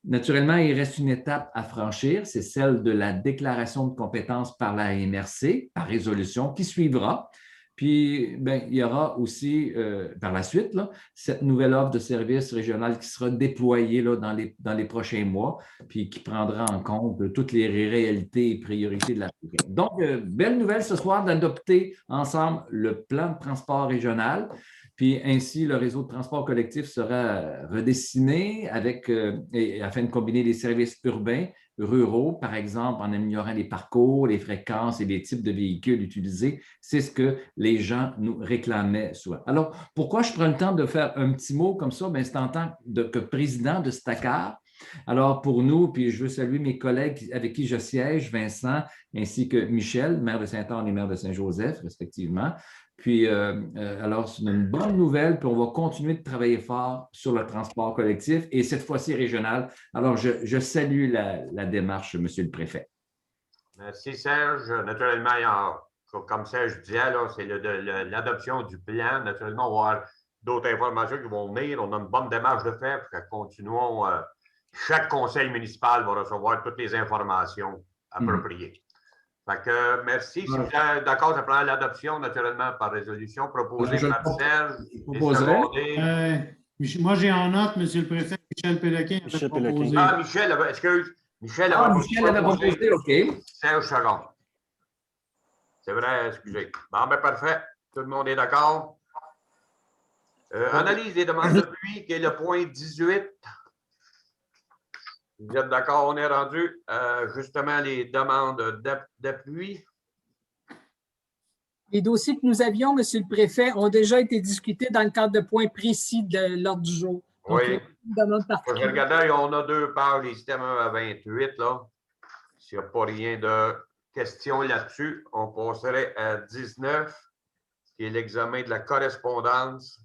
Naturellement, il reste une étape à franchir, c'est celle de la déclaration de compétences par la MRC, par résolution, qui suivra. Puis, bien, il y aura aussi, par la suite, là, cette nouvelle offre de service régional qui sera déployée là, dans les prochains mois, puis qui prendra en compte toutes les réalités et priorités de la région. Donc, belle nouvelle ce soir d'adopter ensemble le plan de transport régional. Puis ainsi, le réseau de transport collectif sera redessiné afin de combiner les services urbains, ruraux, par exemple, en améliorant les parcours, les fréquences et les types de véhicules utilisés. C'est ce que les gens nous réclamaient souvent. Alors, pourquoi je prends le temps de faire un petit mot comme ça? Bien, c'est en tant que président de Stacar. Alors, pour nous, puis je veux saluer mes collègues avec qui je siège, Vincent, ainsi que Michel, maire de Saint-Anne et maire de Saint-Joseph, respectivement. Puis, alors, c'est une bonne nouvelle, puis on va continuer de travailler fort sur le transport collectif et cette fois-ci régional. Alors, je salue la démarche, Monsieur le Préfet. Merci, Serge. Naturellement, comme Serge disait, c'est l'adoption du plan. Naturellement, on va avoir d'autres informations qui vont venir. On a une bonne démarche de faire. Continuons. Chaque conseil municipal va recevoir toutes les informations appropriées. Fait que, merci. Si vous êtes d'accord, je prends l'adoption, naturellement, par résolution proposée par Serge. Moi, j'ai en note, M. le Préfet, Michel Péloquin avait proposé. Ah, Michel, excuse. Michel avait proposé. OK. Serge Charon. C'est vrai, excusez. Bon, bien, parfait. Tout le monde est d'accord. Analyse des demandes d'appui, qui est le point 18. Vous êtes d'accord, on est rendu justement les demandes d'appui. Les dossiers que nous avions, M. le Préfet, ont déjà été discutés dans le cadre de points précis de l'ordre du jour. Donc, oui. Je regardais, on a 2 pages, les systèmes 1 à 28. Là. S'il n'y a pas rien de questions là-dessus, on passerait à 19, qui est l'examen de la correspondance.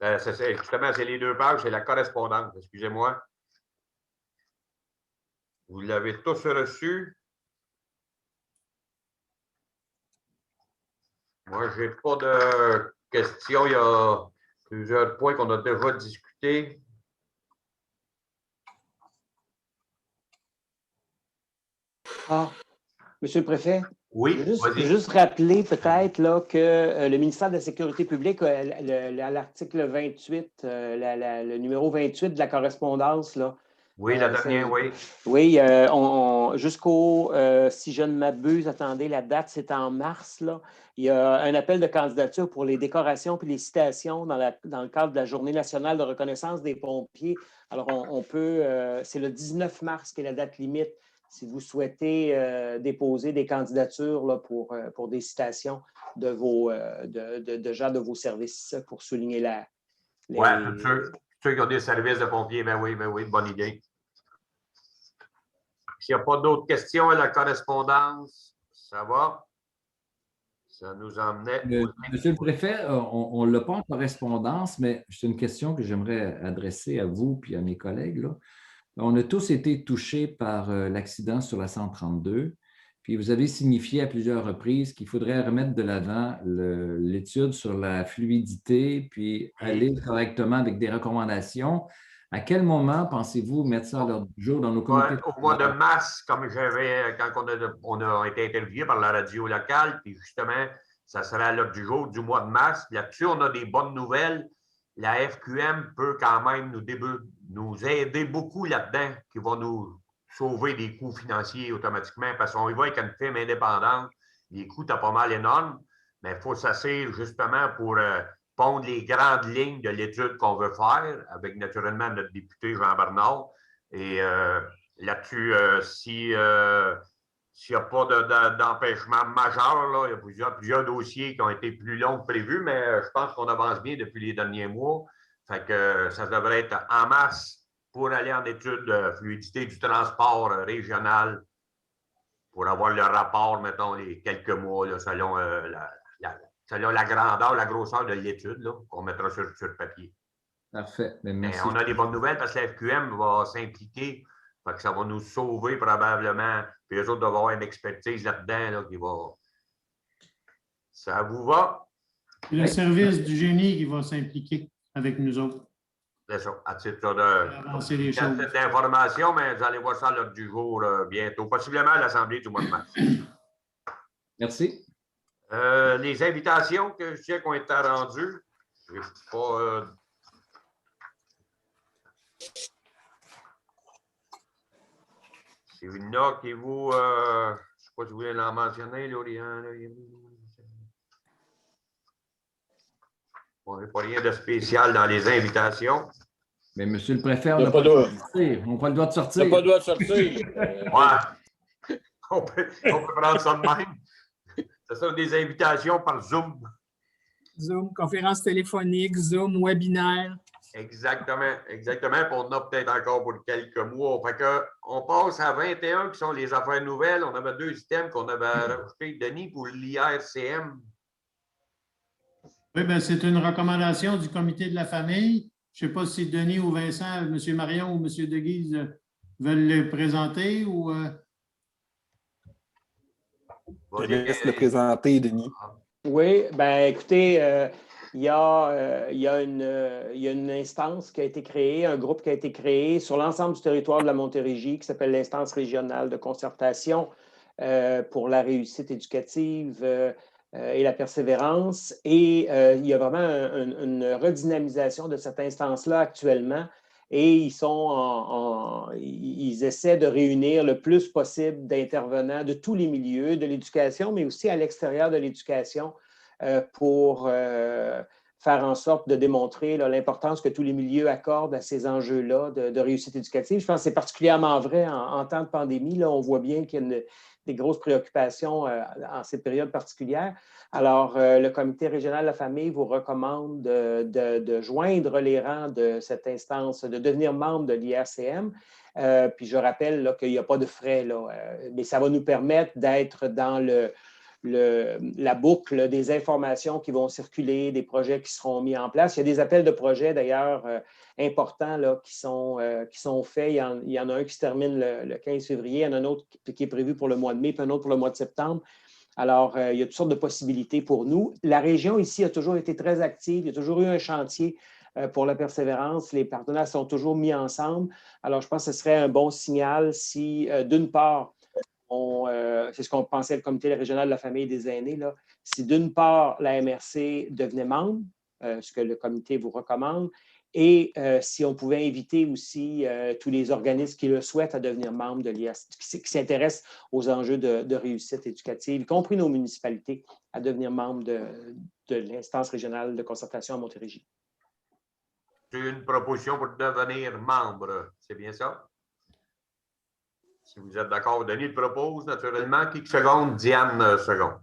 Justement, c'est les 2 pages, c'est la correspondance, excusez-moi. Vous l'avez tous reçu. Moi, je n'ai pas de questions. Il y a plusieurs points qu'on a déjà discutés. Monsieur le Préfet? Oui, juste rappeler peut-être là, que le ministère de la Sécurité publique, à l'article 28, le numéro 28 de la correspondance, là, oui, la dernière, oui. Oui, jusqu'au, si je ne m'abuse, attendez, la date, c'est en mars, là. Il y a un appel de candidature pour les décorations puis les citations dans le cadre de la Journée nationale de reconnaissance des pompiers. Alors, on peut, c'est le 19 mars qui est la date limite si vous souhaitez déposer des candidatures là, pour des citations de gens de vos services pour souligner Oui, ceux qui ont des services de pompiers, ben oui, bonne idée. S'il n'y a pas d'autres questions à la correspondance, ça va? Ça nous emmenait. Monsieur le Préfet, on ne l'a pas en correspondance, mais c'est une question que j'aimerais adresser à vous et à mes collègues. Là. On a tous été touchés par l'accident sur la 132. Puis vous avez signifié à plusieurs reprises qu'il faudrait remettre de l'avant l'étude sur la fluidité, puis aller correctement avec des recommandations À quel moment pensez-vous mettre ça à l'ordre du jour dans nos comités? Au mois de mars, comme quand on a été interviewé par la radio locale, puis justement, ça sera à l'ordre du jour du mois de mars. Là-dessus, on a des bonnes nouvelles. La FQM peut quand même nous aider beaucoup là-dedans, qui va nous sauver des coûts financiers automatiquement, parce qu'on y va avec une firme indépendante. Les coûts sont pas mal énormes, mais il faut s'assurer justement pour pondre les grandes lignes de l'étude qu'on veut faire, avec naturellement notre député Jean-Bernard. Et là-dessus, s'il n'y a pas d'empêchement majeur, là, il y a plusieurs dossiers qui ont été plus longs que prévu, mais je pense qu'on avance bien depuis les derniers mois. Fait que ça devrait être en masse pour aller en étude de fluidité du transport régional pour avoir le rapport, mettons, les quelques mois, là, selon la grandeur, la grosseur de l'étude qu'on mettra sur papier. Parfait. Mais on a des bonnes nouvelles parce que la FQM va s'impliquer. Fait que ça va nous sauver probablement. Puis eux autres doivent avoir une expertise là-dedans là, qui va. Ça vous va? Le service du génie qui va s'impliquer avec nous autres. C'est ça. À titre avancer les choses. D'information, mais vous allez voir ça à l'ordre du jour bientôt, possiblement à l'Assemblée du mois de mars. Merci. Les invitations que je sais qu'on été rendues, je n'ai pas. C'est une note qui vous. Je ne sais pas si vous voulez l'en mentionner, Lauriane. On n'a pas rien de spécial dans les invitations. Mais monsieur le préfet, on n'a pas le droit de sortir. On n'a pas le droit de sortir. On n'a pas le droit de sortir. Ouais. On peut prendre ça de même. Ce sont des invitations par Zoom. Zoom, conférence téléphonique, Zoom, webinaire. Exactement, exactement. Puis on en a peut-être encore pour quelques mois. Fait que, on passe à 21 qui sont les affaires nouvelles. On avait 2 items qu'on avait rajoutés, Denis, pour l'IRCM. Oui, bien, c'est une recommandation du comité de la famille. Je ne sais pas si Denis ou Vincent, M. Marion ou M. Deguise veulent le présenter ou. Je laisse le présenter, Denis. Oui, bien, écoutez, il y a une instance qui a été créée, un groupe qui a été créé sur l'ensemble du territoire de la Montérégie qui s'appelle l'instance régionale de concertation pour la réussite éducative et la persévérance. Et il y a vraiment une redynamisation de cette instance-là actuellement. Et ils essaient de réunir le plus possible d'intervenants de tous les milieux, de l'éducation, mais aussi à l'extérieur de l'éducation pour faire en sorte de démontrer l'importance que tous les milieux accordent à ces enjeux-là de réussite éducative. Je pense que c'est particulièrement vrai en temps de pandémie. Là, on voit bien qu'il y a des grosses préoccupations en ces périodes particulières. Alors, le comité régional de la famille vous recommande de joindre les rangs de cette instance, de devenir membre de l'IRCM. Puis je rappelle qu'il n'y a pas de frais, mais ça va nous permettre d'être dans la boucle des informations qui vont circuler, des projets qui seront mis en place. Il y a des appels de projets, d'ailleurs, importants qui sont faits. Il y en a un qui se termine le 15 février, il y en a un autre qui est prévu pour le mois de mai, puis un autre pour le mois de septembre. Alors, il y a toutes sortes de possibilités pour nous. La région ici a toujours été très active. Il y a toujours eu un chantier pour la persévérance. Les partenaires sont toujours mis ensemble. Alors, je pense que ce serait un bon signal si, d'une part, c'est ce qu'on pensait le comité régional de la famille et des aînés, là, si d'une part, la MRC devenait membre, ce que le comité vous recommande, et si on pouvait inviter aussi tous les organismes qui le souhaitent à devenir membres de l'IRCM, qui s'intéressent aux enjeux de réussite éducative, y compris nos municipalités, à devenir membres de l'instance régionale de concertation à Montérégie. C'est une proposition pour devenir membre, c'est bien ça? Si vous êtes d'accord, Denis le propose, naturellement. Qui seconde? Diane seconde.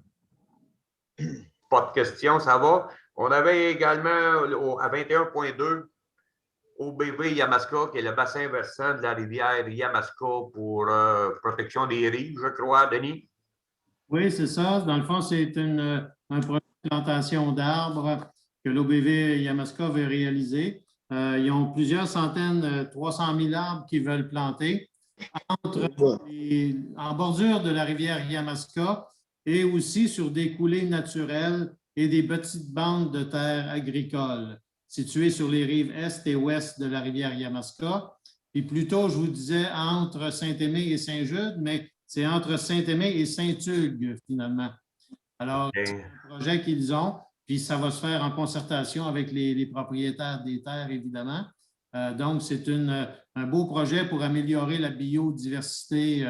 Pas de questions, ça va. On avait également à 21.2 OBV Yamaska, qui est le bassin versant de la rivière Yamaska pour protection des rives, je crois, Denis? Oui, c'est ça. Dans le fond, c'est un projet de plantation d'arbres que l'OBV Yamaska veut réaliser. Ils ont plusieurs centaines, 300 000 arbres qu'ils veulent planter en bordure de la rivière Yamaska et aussi sur des coulées naturelles et des petites bandes de terres agricoles. situé sur les rives est et ouest de la rivière Yamaska. Puis plus tôt, je vous disais entre Saint-Aimé et Saint-Jude, mais c'est entre Saint-Aimé et Saint-Hugues, finalement. Alors, c'est un projet qu'ils ont, puis ça va se faire en concertation avec les propriétaires des terres, évidemment. Donc, c'est un beau projet pour améliorer la biodiversité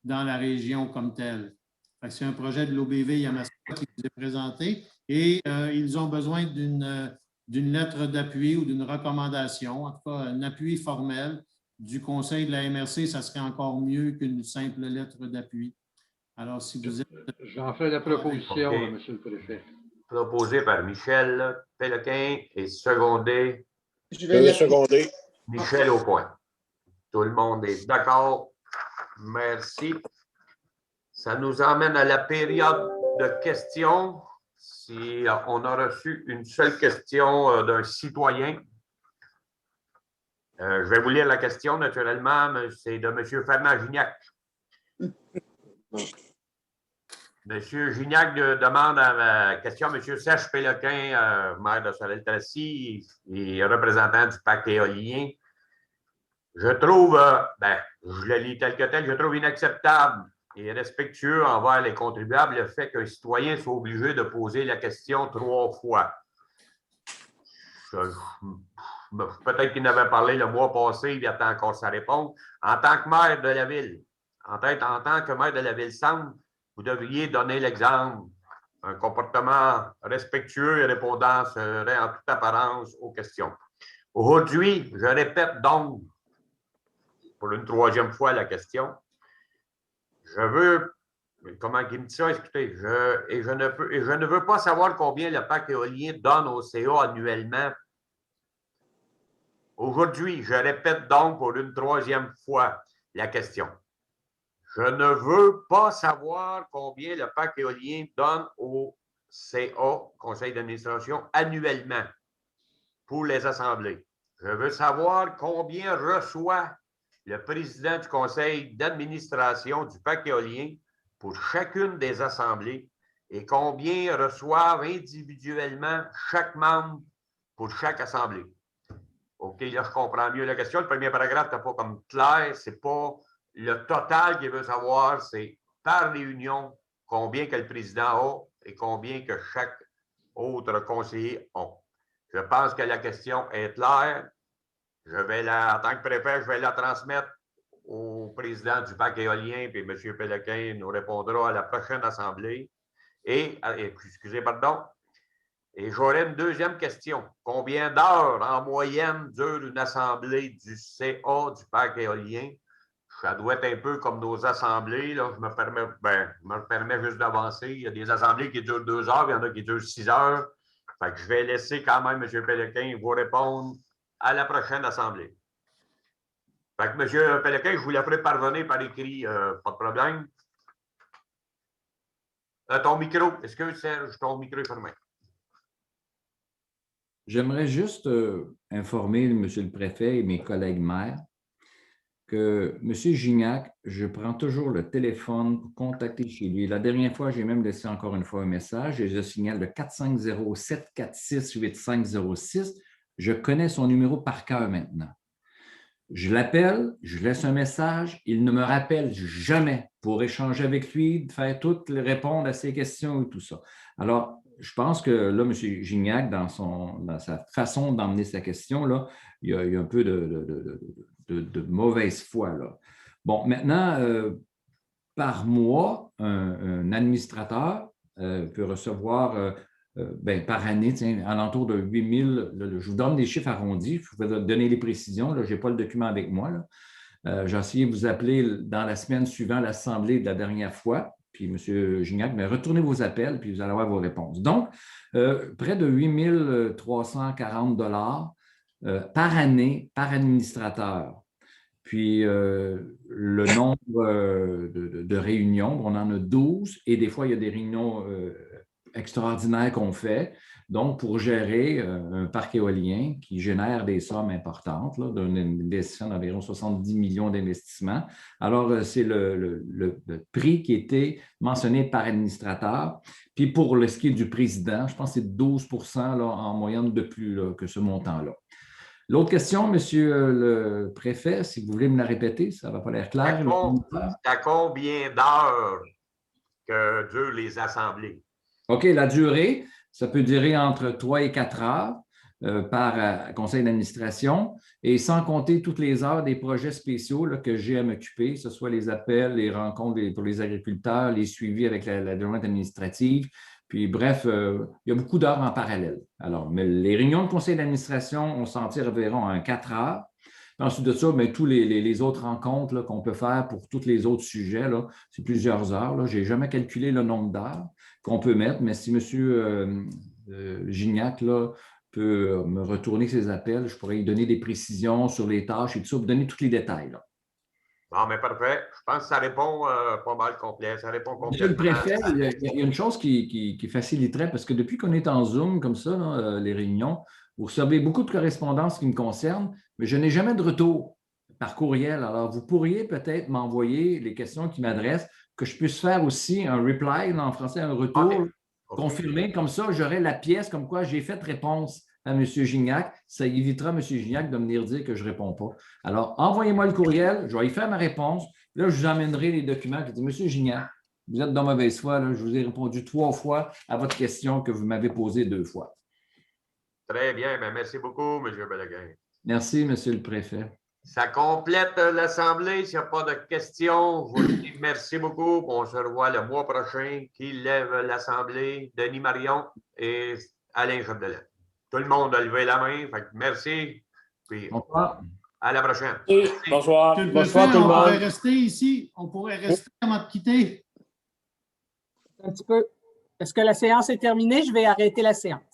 dans la région comme telle. C'est un projet de l'OBV Yamaska qui vous est présenté et ils ont besoin d'une lettre d'appui ou d'une recommandation, en tout cas un appui formel du Conseil de la MRC, ça serait encore mieux qu'une simple lettre d'appui. Alors, si vous êtes... J'en fais la proposition, okay. Monsieur le Préfet. Proposé par Michel Péloquin et secondé. Je vais seconder. Michel Aupoint. Tout le monde est d'accord. Merci. Ça nous emmène à la période de questions. Si on a reçu une seule question d'un citoyen, je vais vous lire la question, naturellement. C'est de M. Fernand Gignac. M. Gignac demande à la question, M. Serge Péloquin, maire de Sorel-Tracy et représentant du pacte éolien. Je trouve, je le lis tel que tel, je trouve inacceptable et respectueux envers les contribuables le fait qu'un citoyen soit obligé de poser la question 3 fois. Peut-être qu'il n'avait parlé le mois passé, il attend encore sa réponse. En tant que maire de la ville, en tant que maire de la ville-centre, vous devriez donner l'exemple. Un comportement respectueux et répondant serait en toute apparence aux questions. Aujourd'hui, je répète donc pour une 3e fois la question. Je veux, comment il me dit ça, écoutez, je ne veux pas savoir combien le parc éolien donne au CA annuellement. Aujourd'hui, je répète donc pour une 3e fois la question. Je ne veux pas savoir combien le parc éolien donne au CA, Conseil d'administration, annuellement pour les assemblées. Je veux savoir combien reçoit le président du conseil d'administration du parc éolien pour chacune des assemblées et combien reçoivent individuellement chaque membre pour chaque assemblée. OK, là, je comprends mieux la question. Le premier paragraphe n'est pas comme clair. Ce n'est pas le total qu'il veut savoir, c'est par réunion combien que le président a et combien que chaque autre conseiller a. Je pense que la question est claire. En tant que préfet, je vais la transmettre au président du parc éolien, puis M. Péloquin nous répondra à la prochaine assemblée. Et j'aurai une 2e question. Combien d'heures en moyenne dure une assemblée du CA du parc éolien? Ça doit être un peu comme nos assemblées. Là. Je me permets juste d'avancer. Il y a des assemblées qui durent 2 heures, il y en a qui durent 6 heures. Fait que je vais laisser quand même M. Péloquin vous répondre à la prochaine assemblée. Fait que M. Péloquin, je vous la ferai parvenir par écrit, pas de problème. Ton micro, excuse Serge, ton micro est fermé. J'aimerais juste informer M. le Préfet et mes collègues maires que M. Gignac, je prends toujours le téléphone pour contacter chez lui. La dernière fois, j'ai même laissé encore une fois un message et je signale le 450-746-8506. Je connais son numéro par cœur maintenant. Je l'appelle, je laisse un message, il ne me rappelle jamais pour échanger avec lui, faire toutes les répondre à ses questions et tout ça. Alors, je pense que là, M. Gignac, dans sa façon d'emmener sa question, là, il y a un peu de mauvaise foi. Là. Bon, maintenant, par mois, un administrateur peut recevoir par année, alentour de 8 000, je vous donne des chiffres arrondis, je vais donner les précisions, je n'ai pas le document avec moi. J'ai essayé de vous appeler dans la semaine suivant l'assemblée de la dernière fois, puis M. Gignac, mais retournez vos appels, puis vous allez avoir vos réponses. Donc, près de 8 340 $ par année, par administrateur. Puis, le nombre de réunions, on en a 12, et des fois, il y a des réunions extraordinaires qu'on fait. Donc, pour gérer un parc éolien qui génère des sommes importantes, d'une investissement d'environ 70 millions d'investissements. Alors, c'est le prix qui était mentionné par l'administrateur. Puis pour ce qui est du président, je pense que c'est 12 là, en moyenne de plus là, que ce montant-là. L'autre question, Monsieur le préfet, si vous voulez me la répéter, ça ne va pas l'air clair. C'est à combien d'heures que durent les assemblées? OK, la durée, ça peut durer entre 3 et 4 heures par conseil d'administration et sans compter toutes les heures des projets spéciaux là, que j'ai à m'occuper, que ce soit les appels, les rencontres pour les agriculteurs, les suivis avec la demande administrative. Puis bref, il y a beaucoup d'heures en parallèle. Alors, mais les réunions de conseil d'administration, on s'en tire environ en 4 heures. Puis ensuite de ça, bien, tous les autres rencontres qu'on peut faire pour tous les autres sujets, c'est plusieurs heures. Je n'ai jamais calculé le nombre d'heures qu'on peut mettre, mais si M. Gignac peut me retourner ses appels, je pourrais lui donner des précisions sur les tâches et tout ça, vous donner tous les détails. Là. Non, mais parfait. Je pense que ça répond pas mal complet. Ça répond complètement. Monsieur le préfet, il y a une chose qui faciliterait, parce que depuis qu'on est en Zoom comme ça, les réunions, vous recevez beaucoup de correspondances qui me concernent, mais je n'ai jamais de retour par courriel. Alors, vous pourriez peut-être m'envoyer les questions qui m'adressent, que je puisse faire aussi un reply, en français, un retour confirmé. Comme ça, j'aurai la pièce comme quoi j'ai fait réponse à M. Gignac. Ça évitera M. Gignac de me venir dire que je ne réponds pas. Alors, envoyez-moi le courriel, je vais y faire ma réponse. Là, je vous emmènerai les documents qui disent « M. Gignac, vous êtes dans mauvaise foi, là, je vous ai répondu 3 fois à votre question que vous m'avez posée 2 fois. » Très bien. Bien, merci beaucoup, M. Bellegain. Merci, M. le préfet. Ça complète l'Assemblée. S'il n'y a pas de questions, je vous dis merci beaucoup. On se revoit le mois prochain. Qui lève l'Assemblée? Denis Marion et Alain Chapdelaine. Tout le monde a levé la main. Fait que merci. Puis, bonsoir. À la prochaine. Bonsoir. Bonsoir tout le monde. On pourrait rester ici. On pourrait rester avant de quitter. Un petit peu. Est-ce que la séance est terminée? Je vais arrêter la séance.